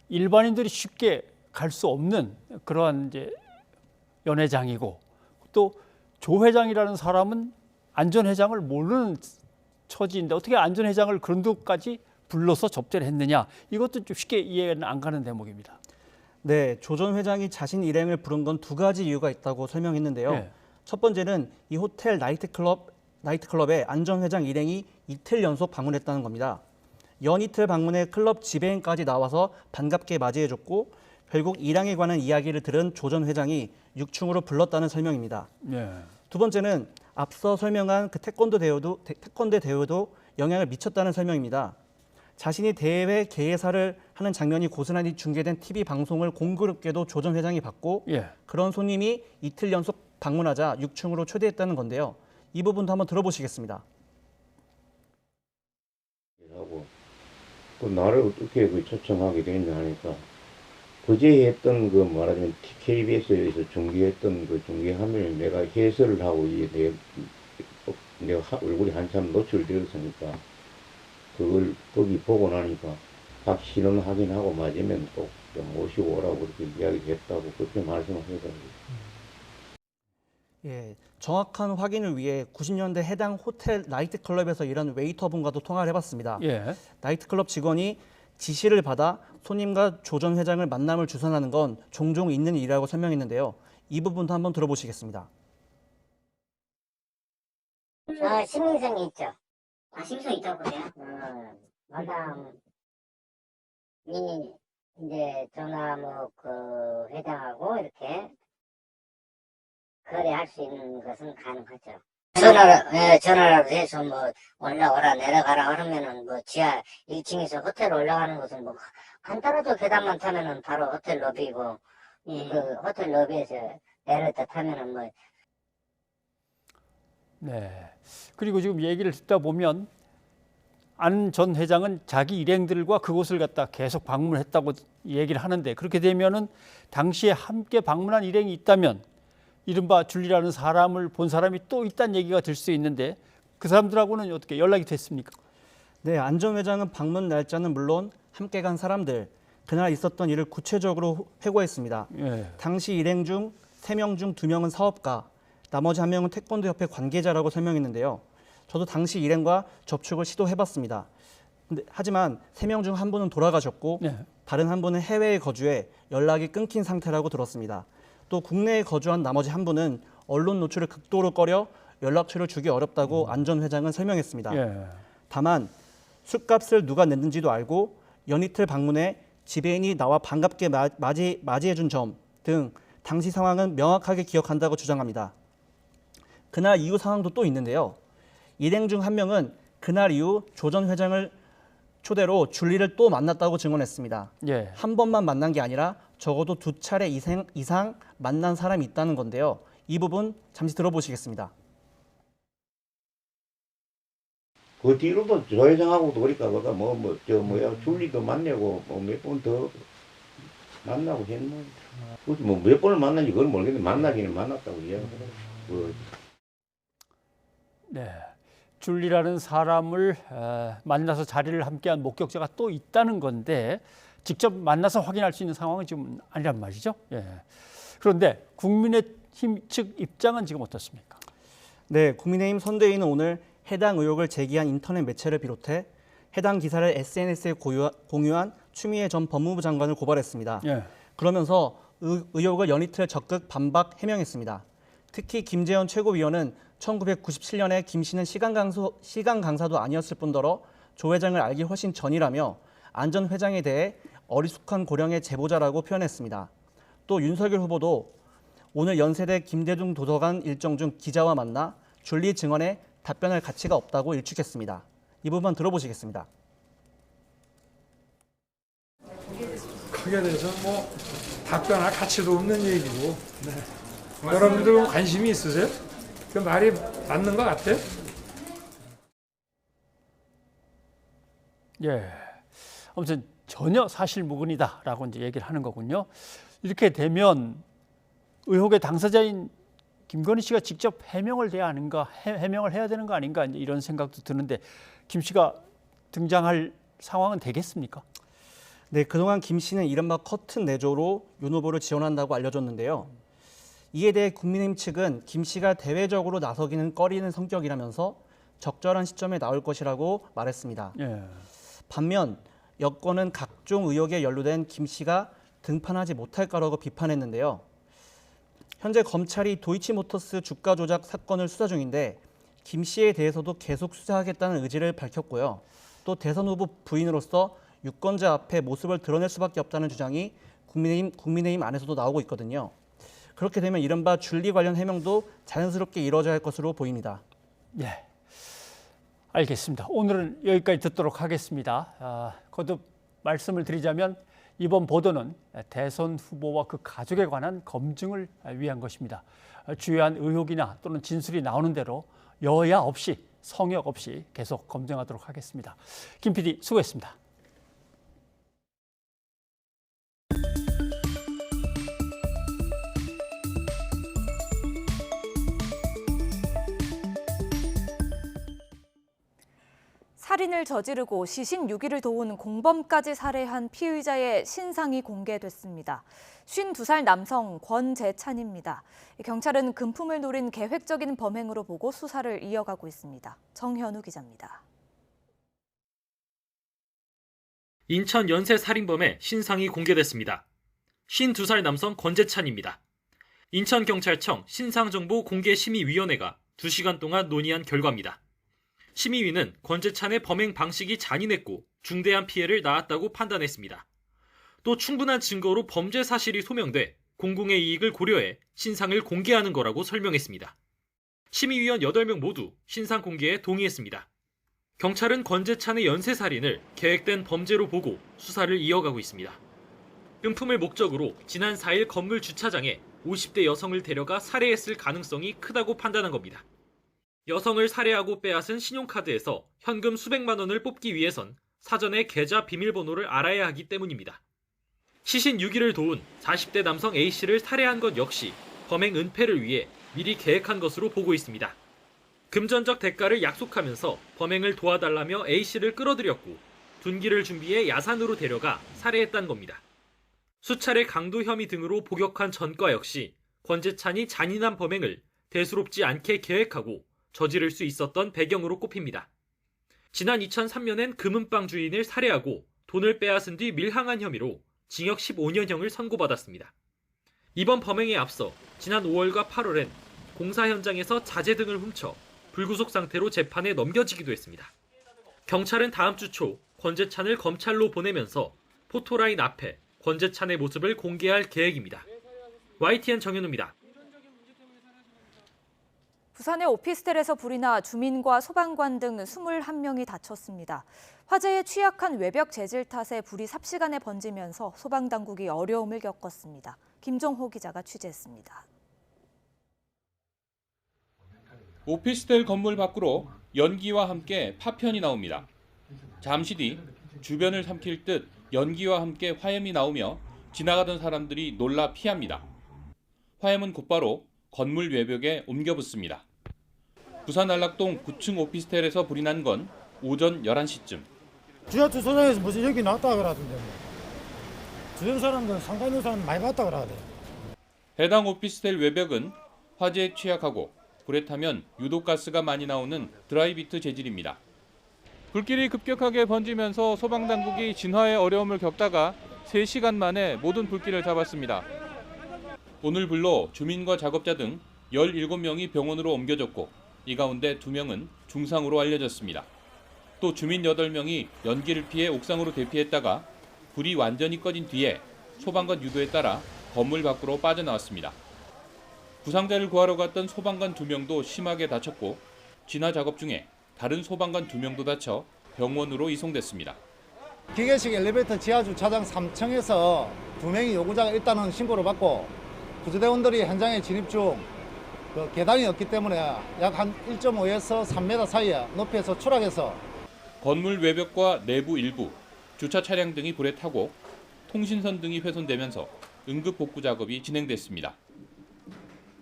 일반인들이 쉽게 갈 수 없는 그러한 이제 연회장이고 또 조 회장이라는 사람은 안 전 회장을 모르는 처지인데 어떻게 안 전 회장을 그런 데까지 불러서 접대를 했느냐 이것도 좀 쉽게 이해는 안 가는 대목입니다. 네, 조 전 회장이 자신 일행을 부른 건 2가지 이유가 있다고 설명했는데요. 첫 번째는 이 호텔 나이트클럽에 안 전 회장 일행이 이틀 연속 방문했다는 겁니다. 연이틀 방문해 클럽 지배인까지 나와서 반갑게 맞이해줬고 결국 일행에 관한 이야기를 들은 조 전 회장이 6층으로 불렀다는 설명입니다. 두 번째는 앞서 설명한 그 태권도 대회도 영향을 미쳤다는 설명입니다. 자신이 대회 개회사를 하는 장면이 고스란히 중계된 TV 방송을 공교롭게도 조 전 회장이 봤고 그런 손님이 이틀 연속 방문하자 6층으로 초대했다는 건데요. 이 부분도 한번 들어보시겠습니다. 하고 또 나를 어떻게 초청하게 됐냐 하니까 그제 했던 그 말하자면 KBS에서 중계했던 그 중계 화면을 내가 해설을 하고 내가 얼굴이 한참 노출되었으니까 그걸 거기 보고 나니까 각 신원 확인하고 맞으면 꼭 좀 모시고 오라고 그렇게 이야기했다고 그렇게 말씀하시더라고요. 정확한 확인을 위해 90년대 해당 호텔 나이트클럽에서 일하는 웨이터분과도 통화를 해봤습니다. 나이트클럽 직원이 지시를 받아 손님과 조 전 회장을 만남을 주선하는 건 종종 있는 일이라고 설명했는데요. 이 부분도 한번 들어보시겠습니다. 신빙성이 있죠. 신빙성이 있다고 그래요? 마담이 이제 조남욱 그 회장하고 이렇게 거래할 수 있는 것은 가능하죠. 전화라도 해서 뭐 올라오라 내려가라 그러면은 뭐 지하 1층에서 호텔 올라가는 것은 뭐 간단하죠. 계단만 타면은 바로 호텔 로비고 그 호텔 로비에서 내렸다 타면은 뭐. 그리고 지금 얘기를 듣다 보면 안 전 회장은 자기 일행들과 그곳을 갖다 계속 방문했다고 얘기를 하는데 그렇게 되면은 당시에 함께 방문한 일행이 있다면 이른바 줄리라는 사람을 본 사람이 또 있다는 얘기가 될 수 있는데 그 사람들하고는 어떻게 연락이 됐습니까? 네, 안 전 회장은 방문 날짜는 물론 함께 간 사람들, 그날 있었던 일을 구체적으로 회고했습니다. 당시 일행 중 3명 중 2명은 사업가, 나머지 1명은 태권도협회 관계자라고 설명했는데요. 저도 당시 일행과 접촉을 시도해봤습니다. 하지만 3명 중 1분은 돌아가셨고 다른 1분은 해외에 거주해 연락이 끊긴 상태라고 들었습니다. 또 국내에 거주한 나머지 1분은 언론 노출을 극도로 꺼려 연락처를 주기 어렵다고 안 전 회장은 설명했습니다. 다만 술값을 누가 냈는지도 알고 연이틀 방문해 지배인이 나와 반갑게 맞이해준 점 등 당시 상황은 명확하게 기억한다고 주장합니다. 그날 이후 상황도 또 있는데요. 일행 중 1명은 그날 이후 조 전 회장을 초대로 줄리를 또 만났다고 증언했습니다. 한 번만 만난 게 아니라 적어도 2차례 이상 만난 사람이 있다는 건데요. 이 부분 잠시 들어보시겠습니다. 그 뒤로도 조 회장하고도 그러니까 줄리도 만나고 몇 번 더 만나고 했는데 몇 번을 만났는지 그걸 모르겠는데 만나기는 만났다고 이야기하더라고요. 네, 줄리라는 사람을 만나서 자리를 함께한 목격자가 또 있다는 건데 직접 만나서 확인할 수 있는 상황은 지금 아니란 말이죠. 예. 그런데 국민의힘 측 입장은 지금 어떻습니까? 네, 국민의힘 선대위는 오늘 해당 의혹을 제기한 인터넷 매체를 비롯해 해당 기사를 SNS에 공유한 추미애 전 법무부 장관을 고발했습니다. 예. 그러면서 의혹을 연이틀 적극 반박 해명했습니다. 특히 김재현 최고위원은 1997년에 김 씨는 시간 강사도 아니었을 뿐더러 조 회장을 알기 훨씬 전이라며 안 전 회장에 대해 어리숙한 고령의 제보자라고 표현했습니다. 또 윤석열 후보도 오늘 연세대 김대중 도서관 일정 중 기자와 만나 줄리 증언에 답변할 가치가 없다고 일축했습니다. 이 부분 들어보시겠습니다. 크게 돼서 답변할 가치도 없는 얘기고 여러분들 관심이 있으세요? 그 말이 맞는 것 같아요? 예, 아무튼 전혀 사실무근이다라고 이제 얘기를 하는 거군요. 이렇게 되면 의혹의 당사자인 김건희 씨가 직접 해명을 해야 하는가, 해명을 해야 되는 거 아닌가 이런 생각도 드는데 김 씨가 등장할 상황은 되겠습니까? 네, 그동안 김 씨는 이른바 커튼 내조로 윤 후보를 지원한다고 알려졌는데요. 이에 대해 국민의힘 측은 김 씨가 대외적으로 나서기는 꺼리는 성격이라면서 적절한 시점에 나올 것이라고 말했습니다. 예. 반면 여권은 각종 의혹에 연루된 김 씨가 등판하지 못할 거라고 비판했는데요. 현재 검찰이 도이치모터스 주가 조작 사건을 수사 중인데 김 씨에 대해서도 계속 수사하겠다는 의지를 밝혔고요. 또 대선 후보 부인으로서 유권자 앞에 모습을 드러낼 수밖에 없다는 주장이 국민의힘 안에서도 나오고 있거든요. 그렇게 되면 이른바 줄리 관련 해명도 자연스럽게 이루어져야 할 것으로 보입니다. 예, 알겠습니다. 오늘은 여기까지 듣도록 하겠습니다. 거듭 말씀을 드리자면 이번 보도는 대선 후보와 그 가족에 관한 검증을 위한 것입니다. 주요한 의혹이나 또는 진술이 나오는 대로 여야 없이 성역 없이 계속 검증하도록 하겠습니다. 김 PD 수고했습니다. 살인을 저지르고 시신 유기를 도운 공범까지 살해한 피의자의 신상이 공개됐습니다. 52살 남성 권재찬입니다. 경찰은 금품을 노린 계획적인 범행으로 보고 수사를 이어가고 있습니다. 정현우 기자입니다. 인천 연쇄 살인범의 신상이 공개됐습니다. 52살 남성 권재찬입니다. 인천경찰청 신상정보 공개심의위원회가 2시간 동안 논의한 결과입니다. 심의위는 권재찬의 범행 방식이 잔인했고 중대한 피해를 낳았다고 판단했습니다. 또 충분한 증거로 범죄 사실이 소명돼 공공의 이익을 고려해 신상을 공개하는 거라고 설명했습니다. 심의위원 8명 모두 신상 공개에 동의했습니다. 경찰은 권재찬의 연쇄살인을 계획된 범죄로 보고 수사를 이어가고 있습니다. 금품을 목적으로 지난 4일 건물 주차장에 50대 여성을 데려가 살해했을 가능성이 크다고 판단한 겁니다. 여성을 살해하고 빼앗은 신용카드에서 현금 수백만 원을 뽑기 위해선 사전에 계좌 비밀번호를 알아야 하기 때문입니다. 시신 유기를 도운 40대 남성 A씨를 살해한 것 역시 범행 은폐를 위해 미리 계획한 것으로 보고 있습니다. 금전적 대가를 약속하면서 범행을 도와달라며 A씨를 끌어들였고 둔기를 준비해 야산으로 데려가 살해했다는 겁니다. 수차례 강도 혐의 등으로 복역한 전과 역시 권재찬이 잔인한 범행을 대수롭지 않게 계획하고 저지를 수 있었던 배경으로 꼽힙니다. 지난 2003년엔 금은방 주인을 살해하고 돈을 빼앗은 뒤 밀항한 혐의로 징역 15년형을 선고받았습니다. 이번 범행에 앞서 지난 5월과 8월엔 공사 현장에서 자재 등을 훔쳐 불구속 상태로 재판에 넘겨지기도 했습니다. 경찰은 다음 주 초 권재찬을 검찰로 보내면서 포토라인 앞에 권재찬의 모습을 공개할 계획입니다. YTN 정현우입니다. 부산의 오피스텔에서 불이 나 주민과 소방관 등 21명이 다쳤습니다. 화재에 취약한 외벽 재질 탓에 불이 삽시간에 번지면서 소방당국이 어려움을 겪었습니다. 김종호 기자가 취재했습니다. 오피스텔 건물 밖으로 연기와 함께 파편이 나옵니다. 잠시 뒤 주변을 삼킬 듯 연기와 함께 화염이 나오며 지나가던 사람들이 놀라 피합니다. 화염은 곧바로 건물 외벽에 옮겨 붙습니다. 부산 안락동 9층 오피스텔에서 불이 난 건 오전 11시쯤. 지하철 소장에서 무슨 여기 나왔다 그러던데 뭐. 주변 사람들은 상관없는 사람 많이 봤다 그러대. 해당 오피스텔 외벽은 화재에 취약하고 불에 타면 유독가스가 많이 나오는 드라이비트 재질입니다. 불길이 급격하게 번지면서 소방당국이 진화에 어려움을 겪다가 3시간 만에 모든 불길을 잡았습니다. 오늘 불로 주민과 작업자 등 17명이 병원으로 옮겨졌고 이 가운데 2명은 중상으로 알려졌습니다. 또 주민 8명이 연기를 피해 옥상으로 대피했다가 불이 완전히 꺼진 뒤에 소방관 유도에 따라 건물 밖으로 빠져나왔습니다. 부상자를 구하러 갔던 소방관 2명도 심하게 다쳤고 진화 작업 중에 다른 소방관 2명도 다쳐 병원으로 이송됐습니다. 기계식 엘리베이터 지하주 차장 3층에서 2명이 요구자가 일단은 신고를 받고 구조대원들이 현장에 진입 중 계단이 없기 때문에 약 한 1.5에서 3m 사이에 높이에서 추락해서 건물 외벽과 내부 일부, 주차 차량 등이 불에 타고 통신선 등이 훼손되면서 응급 복구 작업이 진행됐습니다.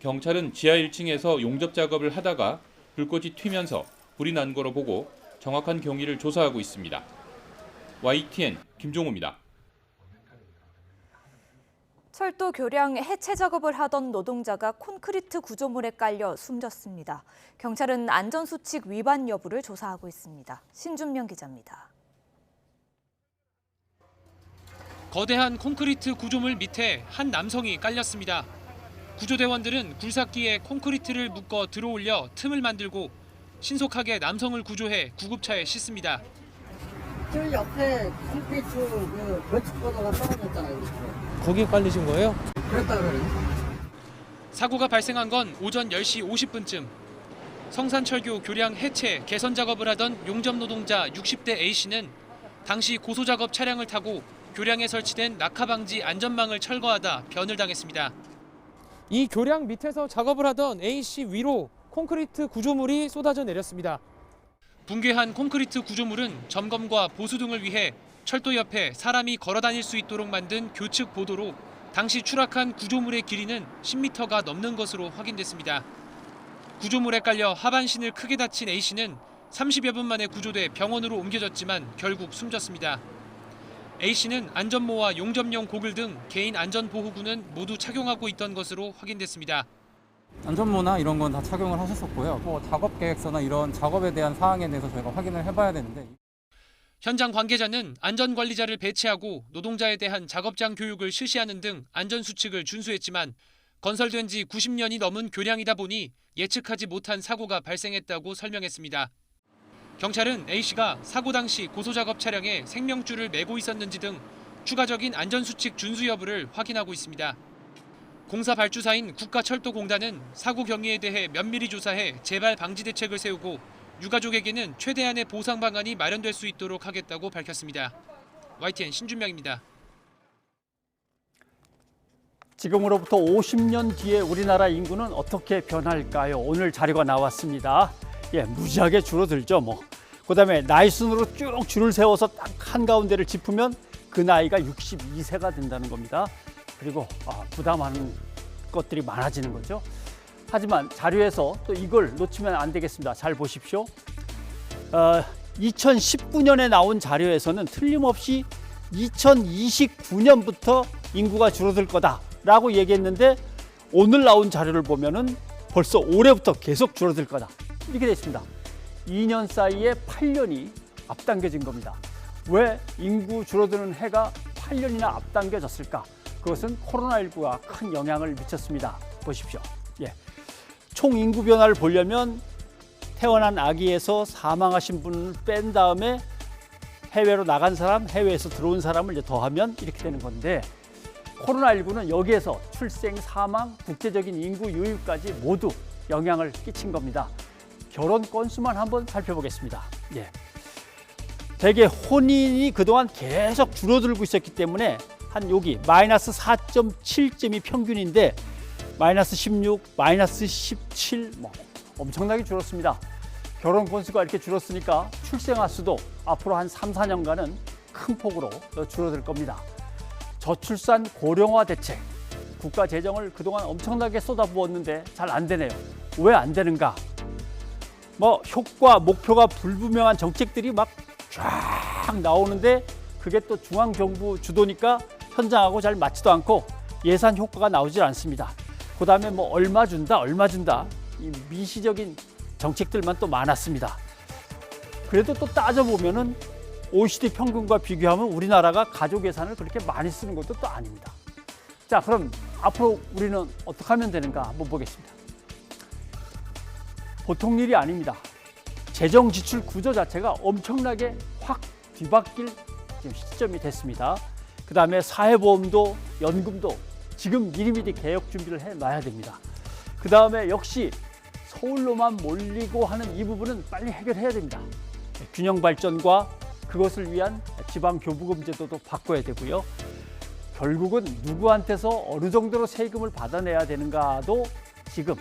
경찰은 지하 1층에서 용접 작업을 하다가 불꽃이 튀면서 불이 난 거로 보고 정확한 경위를 조사하고 있습니다. YTN 김종호입니다. 철도 교량 해체 작업을 하던 노동자가 콘크리트 구조물에 깔려 숨졌습니다. 경찰은 안전수칙 위반 여부를 조사하고 있습니다. 신준명 기자입니다. 거대한 콘크리트 구조물 밑에 한 남성이 깔렸습니다. 구조대원들은 굴삭기에 콘크리트를 묶어 들어올려 틈을 만들고 신속하게 남성을 구조해 구급차에 싣습니다. 저 옆에 콘크리트 건축보도가 떨어졌잖아요. 거기에 깔리신 거예요? 그랬다 그래요. 사고가 발생한 건 오전 10시 50분쯤. 성산철교 교량 해체, 개선 작업을 하던 용접 노동자 60대 A씨는 당시 고소작업 차량을 타고 교량에 설치된 낙하방지 안전망을 철거하다 변을 당했습니다. 이 교량 밑에서 작업을 하던 A씨 위로 콘크리트 구조물이 쏟아져 내렸습니다. 붕괴한 콘크리트 구조물은 점검과 보수 등을 위해 철도 옆에 사람이 걸어 다닐 수 있도록 만든 교측 보도로 당시 추락한 구조물의 길이는 10m가 넘는 것으로 확인됐습니다. 구조물에 깔려 하반신을 크게 다친 A씨는 30여 분 만에 구조돼 병원으로 옮겨졌지만 결국 숨졌습니다. A씨는 안전모와 용접용 고글 등 개인 안전보호구는 모두 착용하고 있던 것으로 확인됐습니다. 안전모나 이런 건 다 착용을 하셨었고요. 작업 계획서나 이런 작업에 대한 사항에 대해서 저희가 확인을 해봐야 되는데. 현장 관계자는 안전관리자를 배치하고 노동자에 대한 작업장 교육을 실시하는 등 안전수칙을 준수했지만 건설된 지 90년이 넘은 교량이다 보니 예측하지 못한 사고가 발생했다고 설명했습니다. 경찰은 A씨가 사고 당시 고소작업 차량에 생명줄을 매고 있었는지 등 추가적인 안전수칙 준수 여부를 확인하고 있습니다. 공사 발주사인 국가철도공단은 사고 경위에 대해 면밀히 조사해 재발 방지 대책을 세우고 유가족에게는 최대한의 보상 방안이 마련될 수 있도록 하겠다고 밝혔습니다. YTN 신준명입니다. 지금으로부터 50년 뒤에 우리나라 인구는 어떻게 변할까요? 오늘 자료가 나왔습니다. 무지하게 줄어들죠, 뭐. 그다음에 나이 순으로 쭉 줄을 세워서 딱 한가운데를 짚으면 그 나이가 62세가 된다는 겁니다. 그리고 부담하는 것들이 많아지는 거죠. 하지만 자료에서 또 이걸 놓치면 안 되겠습니다. 잘 보십시오. 2019년에 나온 자료에서는 틀림없이 2029년부터 인구가 줄어들 거다라고 얘기했는데 오늘 나온 자료를 보면은 벌써 올해부터 계속 줄어들 거다. 이렇게 돼 있습니다. 2년 사이에 8년이 앞당겨진 겁니다. 왜 인구 줄어드는 해가 8년이나 앞당겨졌을까? 그것은 코로나19가 큰 영향을 미쳤습니다. 보십시오. 총 인구 변화를 보려면 태어난 아기에서 사망하신 분을 뺀 다음에 해외로 나간 사람, 해외에서 들어온 사람을 이제 더하면 이렇게 되는 건데 코로나19는 여기에서 출생, 사망, 국제적인 인구 유입까지 모두 영향을 끼친 겁니다. 결혼 건수만 한번 살펴보겠습니다. 예. 대개 혼인이 그동안 계속 줄어들고 있었기 때문에 한 여기 마이너스 4.7점이 평균인데 마이너스 16, 마이너스 17 엄청나게 줄었습니다. 결혼 건수가 이렇게 줄었으니까 출생아 수도 앞으로 한 3, 4년간은 큰 폭으로 줄어들 겁니다. 저출산 고령화 대책, 국가 재정을 그동안 엄청나게 쏟아부었는데 잘 안 되네요. 왜 안 되는가? 효과, 목표가 불분명한 정책들이 막 쫙 나오는데 그게 또 중앙정부 주도니까 현장하고 잘 맞지도 않고 예산 효과가 나오질 않습니다. 그 다음에 얼마 준다 이 미시적인 정책들만 또 많았습니다. 그래도 또 따져보면은 OECD 평균과 비교하면 우리나라가 가족 예산을 그렇게 많이 쓰는 것도 또 아닙니다. 자, 그럼 앞으로 우리는 어떻게 하면 되는가 한번 보겠습니다. 보통 일이 아닙니다. 재정 지출 구조 자체가 엄청나게 확 뒤바뀔 시점이 됐습니다. 그 다음에 사회보험도 연금도 지금 미리미리 개혁 준비를 해놔야 됩니다. 그 다음에 역시 서울로만 몰리고 하는 이 부분은 빨리 해결해야 됩니다. 균형 발전과 그것을 위한 지방교부금 제도도 바꿔야 되고요. 결국은 누구한테서 어느 정도로 세금을 받아내야 되는가도 지금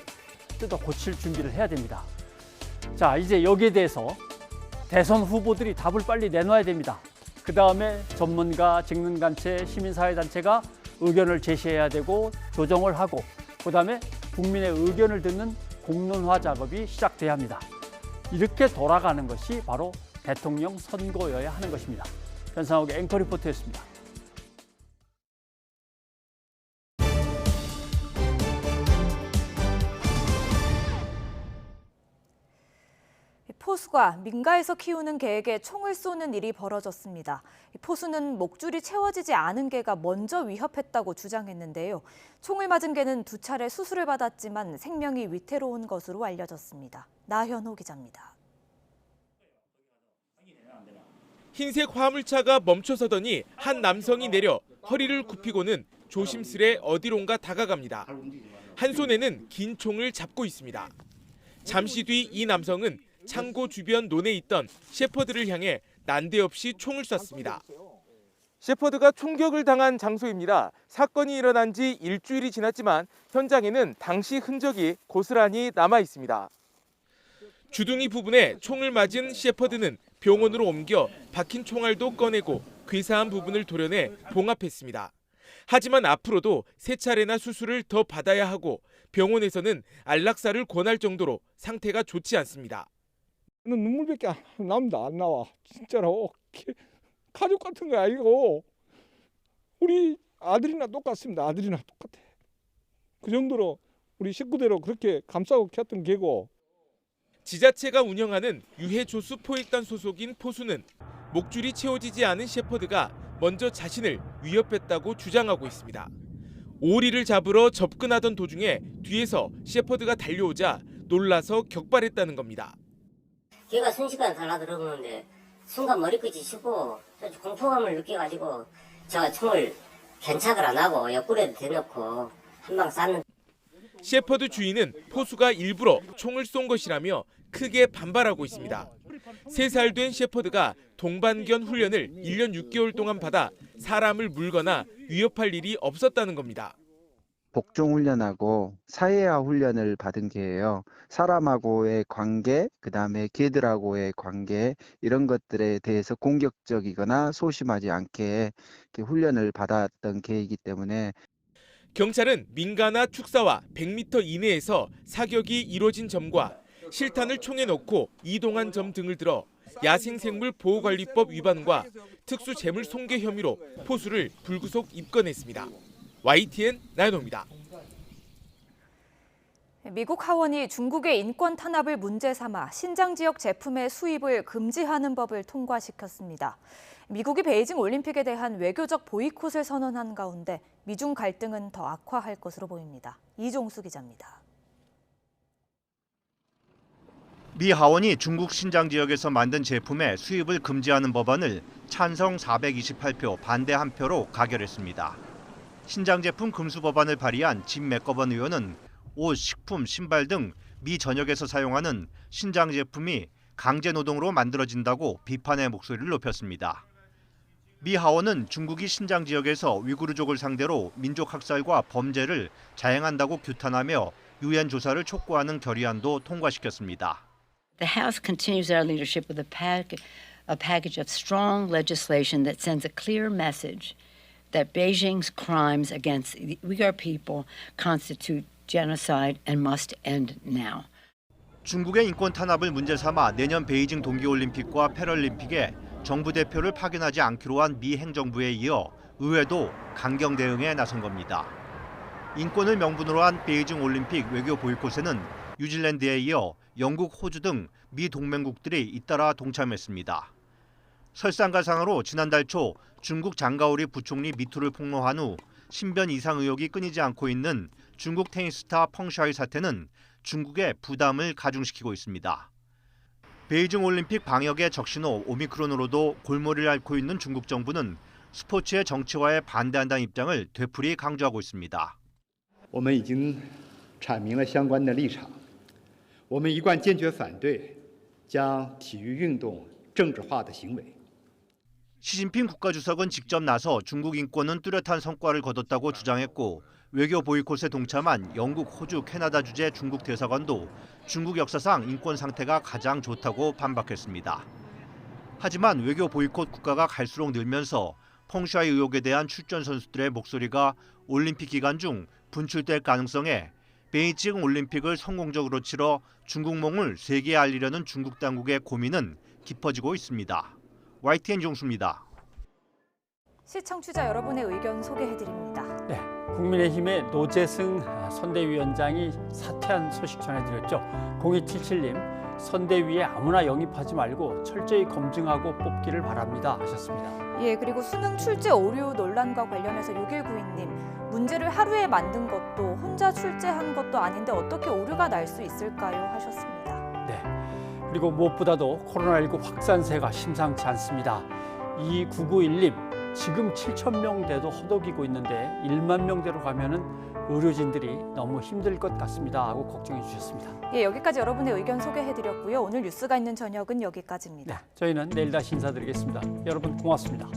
뜯어 고칠 준비를 해야 됩니다. 자, 이제 여기에 대해서 대선 후보들이 답을 빨리 내놔야 됩니다. 그 다음에 전문가, 직능단체, 시민사회단체가 의견을 제시해야 되고 조정을 하고 그 다음에 국민의 의견을 듣는 공론화 작업이 시작돼야 합니다. 이렇게 돌아가는 것이 바로 대통령 선거여야 하는 것입니다. 변상욱의 앵커 리포트였습니다. 포수가 민가에서 키우는 개에게 총을 쏘는 일이 벌어졌습니다. 포수는 목줄이 채워지지 않은 개가 먼저 위협했다고 주장했는데요. 총을 맞은 개는 2차례 수술을 받았지만 생명이 위태로운 것으로 알려졌습니다. 나현호 기자입니다. 흰색 화물차가 멈춰서더니 한 남성이 내려 허리를 굽히고는 조심스레 어디론가 다가갑니다. 한 손에는 긴 총을 잡고 있습니다. 잠시 뒤 이 남성은 창고 주변 논에 있던 셰퍼드를 향해 난데없이 총을 쐈습니다. 셰퍼드가 총격을 당한 장소입니다. 사건이 일어난 지 일주일이 지났지만 현장에는 당시 흔적이 고스란히 남아 있습니다. 주둥이 부분에 총을 맞은 셰퍼드는 병원으로 옮겨 박힌 총알도 꺼내고 괴사한 부분을 도려내 봉합했습니다. 하지만 앞으로도 3차례나 수술을 더 받아야 하고 병원에서는 안락사를 권할 정도로 상태가 좋지 않습니다. 눈물밖에 납니다. 안 나와. 진짜로 가족 같은 거야 이거. 우리 아들이나 똑같습니다. 아들이나 똑같아. 그 정도로 우리 식구대로 그렇게 감싸고 켰던 개고. 지자체가 운영하는 유해조수 포획단 소속인 포수는 목줄이 채워지지 않은 셰퍼드가 먼저 자신을 위협했다고 주장하고 있습니다. 오리를 잡으러 접근하던 도중에 뒤에서 셰퍼드가 달려오자 놀라서 격발했다는 겁니다. 걔가 순식간에 달라들어오는데 순간 머리끝이 치고 공포감을 느껴가지고 제가 총을 견착을 안 하고 옆구리에 대놓고 한 방 쐈는데 셰퍼드 주인은 포수가 일부러 총을 쏜 것이라며 크게 반발하고 있습니다. 3살 된 셰퍼드가 동반견 훈련을 1년 6개월 동안 받아 사람을 물거나 위협할 일이 없었다는 겁니다. 복종 훈련하고 사회화 훈련을 받은 개예요. 사람하고의 관계, 그다음에 개들하고의 관계 이런 것들에 대해서 공격적이거나 소심하지 않게 훈련을 받았던 개이기 때문에 경찰은 민가나 축사와 100m 이내에서 사격이 이뤄진 점과 실탄을 총에 넣고 이동한 점 등을 들어 야생생물 보호관리법 위반과 특수재물 손괴 혐의로 포수를 불구속 입건했습니다. YTN 나연호입니다. 미국 하원이 중국의 인권 탄압을 문제 삼아 신장 지역 제품의 수입을 금지하는 법을 통과시켰습니다. 미국이 베이징 올림픽에 대한 외교적 보이콧을 선언한 가운데 미중 갈등은 더 악화할 것으로 보입니다. 이종수 기자입니다. 미 하원이 중국 신장 지역에서 만든 제품의 수입을 금지하는 법안을 찬성 428표, 반대 1표로 가결했습니다. 신장 제품 금수 법안을 발의한 짐 맥거번 의원은 옷, 식품, 신발 등 미 전역에서 사용하는 신장 제품이 강제 노동으로 만들어진다고 비판의 목소리를 높였습니다. 미 하원은 중국이 신장 지역에서 위구르족을 상대로 민족 학살과 범죄를 자행한다고 규탄하며 유엔 조사를 촉구하는 결의안도 통과시켰습니다. The House continues our leadership with a package of strong legislation that sends a clear message that Beijing's crimes against the Uyghur people constitute genocide and must end now. 중국의 인권 탄압을 문제 삼아 내년 베이징 동계올림픽과 패럴림픽에 정부 대표를 파견하지 않기로 한 미 행정부에 이어 의회도 강경 대응에 나선 겁니다. 인권을 명분으로 한 베이징 올림픽 외교 보이콧에는 뉴질랜드에 이어 영국, 호주 등 미 동맹국들이 잇따라 동참했습니다. 설상가상으로 지난달 초 중국 장가오리 부총리 미투를 폭로한 후 신변 이상 의혹이 끊이지 않고 있는 중국 테니스 스타 펑샤이 사태는 중국의 부담을 가중시키고 있습니다. 베이징 올림픽 방역의 적신호 오미크론으로도 골머리를 앓고 있는 중국 정부는 스포츠의 정치화에 반대한다는 입장을 되풀이 강조하고 있습니다. 我们已经阐明了相关的立场，我们一贯坚决反对将体育运动政治化的行为。 시진핑 국가주석은 직접 나서 중국 인권은 뚜렷한 성과를 거뒀다고 주장했고 외교 보이콧에 동참한 영국, 호주, 캐나다 주재 중국 대사관도 중국 역사상 인권 상태가 가장 좋다고 반박했습니다. 하지만 외교 보이콧 국가가 갈수록 늘면서 펑샤이 의혹에 대한 출전 선수들의 목소리가 올림픽 기간 중 분출될 가능성에 베이징 올림픽을 성공적으로 치러 중국몽을 세계에 알리려는 중국 당국의 고민은 깊어지고 있습니다. YTN 종수입니다. 시청취자 여러분의 의견 소개해드립니다. 네, 국민의힘의 노재승 선대위원장이 사퇴한 소식 전해드렸죠. 0277님, 선대위에 아무나 영입하지 말고 철저히 검증하고 뽑기를 바랍니다 하셨습니다. 예, 그리고 수능 출제 오류 논란과 관련해서 6192님, 문제를 하루에 만든 것도 혼자 출제한 것도 아닌데 어떻게 오류가 날 수 있을까요 하셨습니다. 네, 그리고 무엇보다도 코로나19 확산세가 심상치 않습니다. 2991님, 지금 7,000명대도 허덕이고 있는데 1만 명대로 가면은 의료진들이 너무 힘들 것 같습니다 하고 걱정해 주셨습니다. 예, 여기까지 여러분의 의견 소개해드렸고요. 오늘 뉴스가 있는 저녁은 여기까지입니다. 네, 저희는 내일 다시 인사드리겠습니다. 여러분 고맙습니다.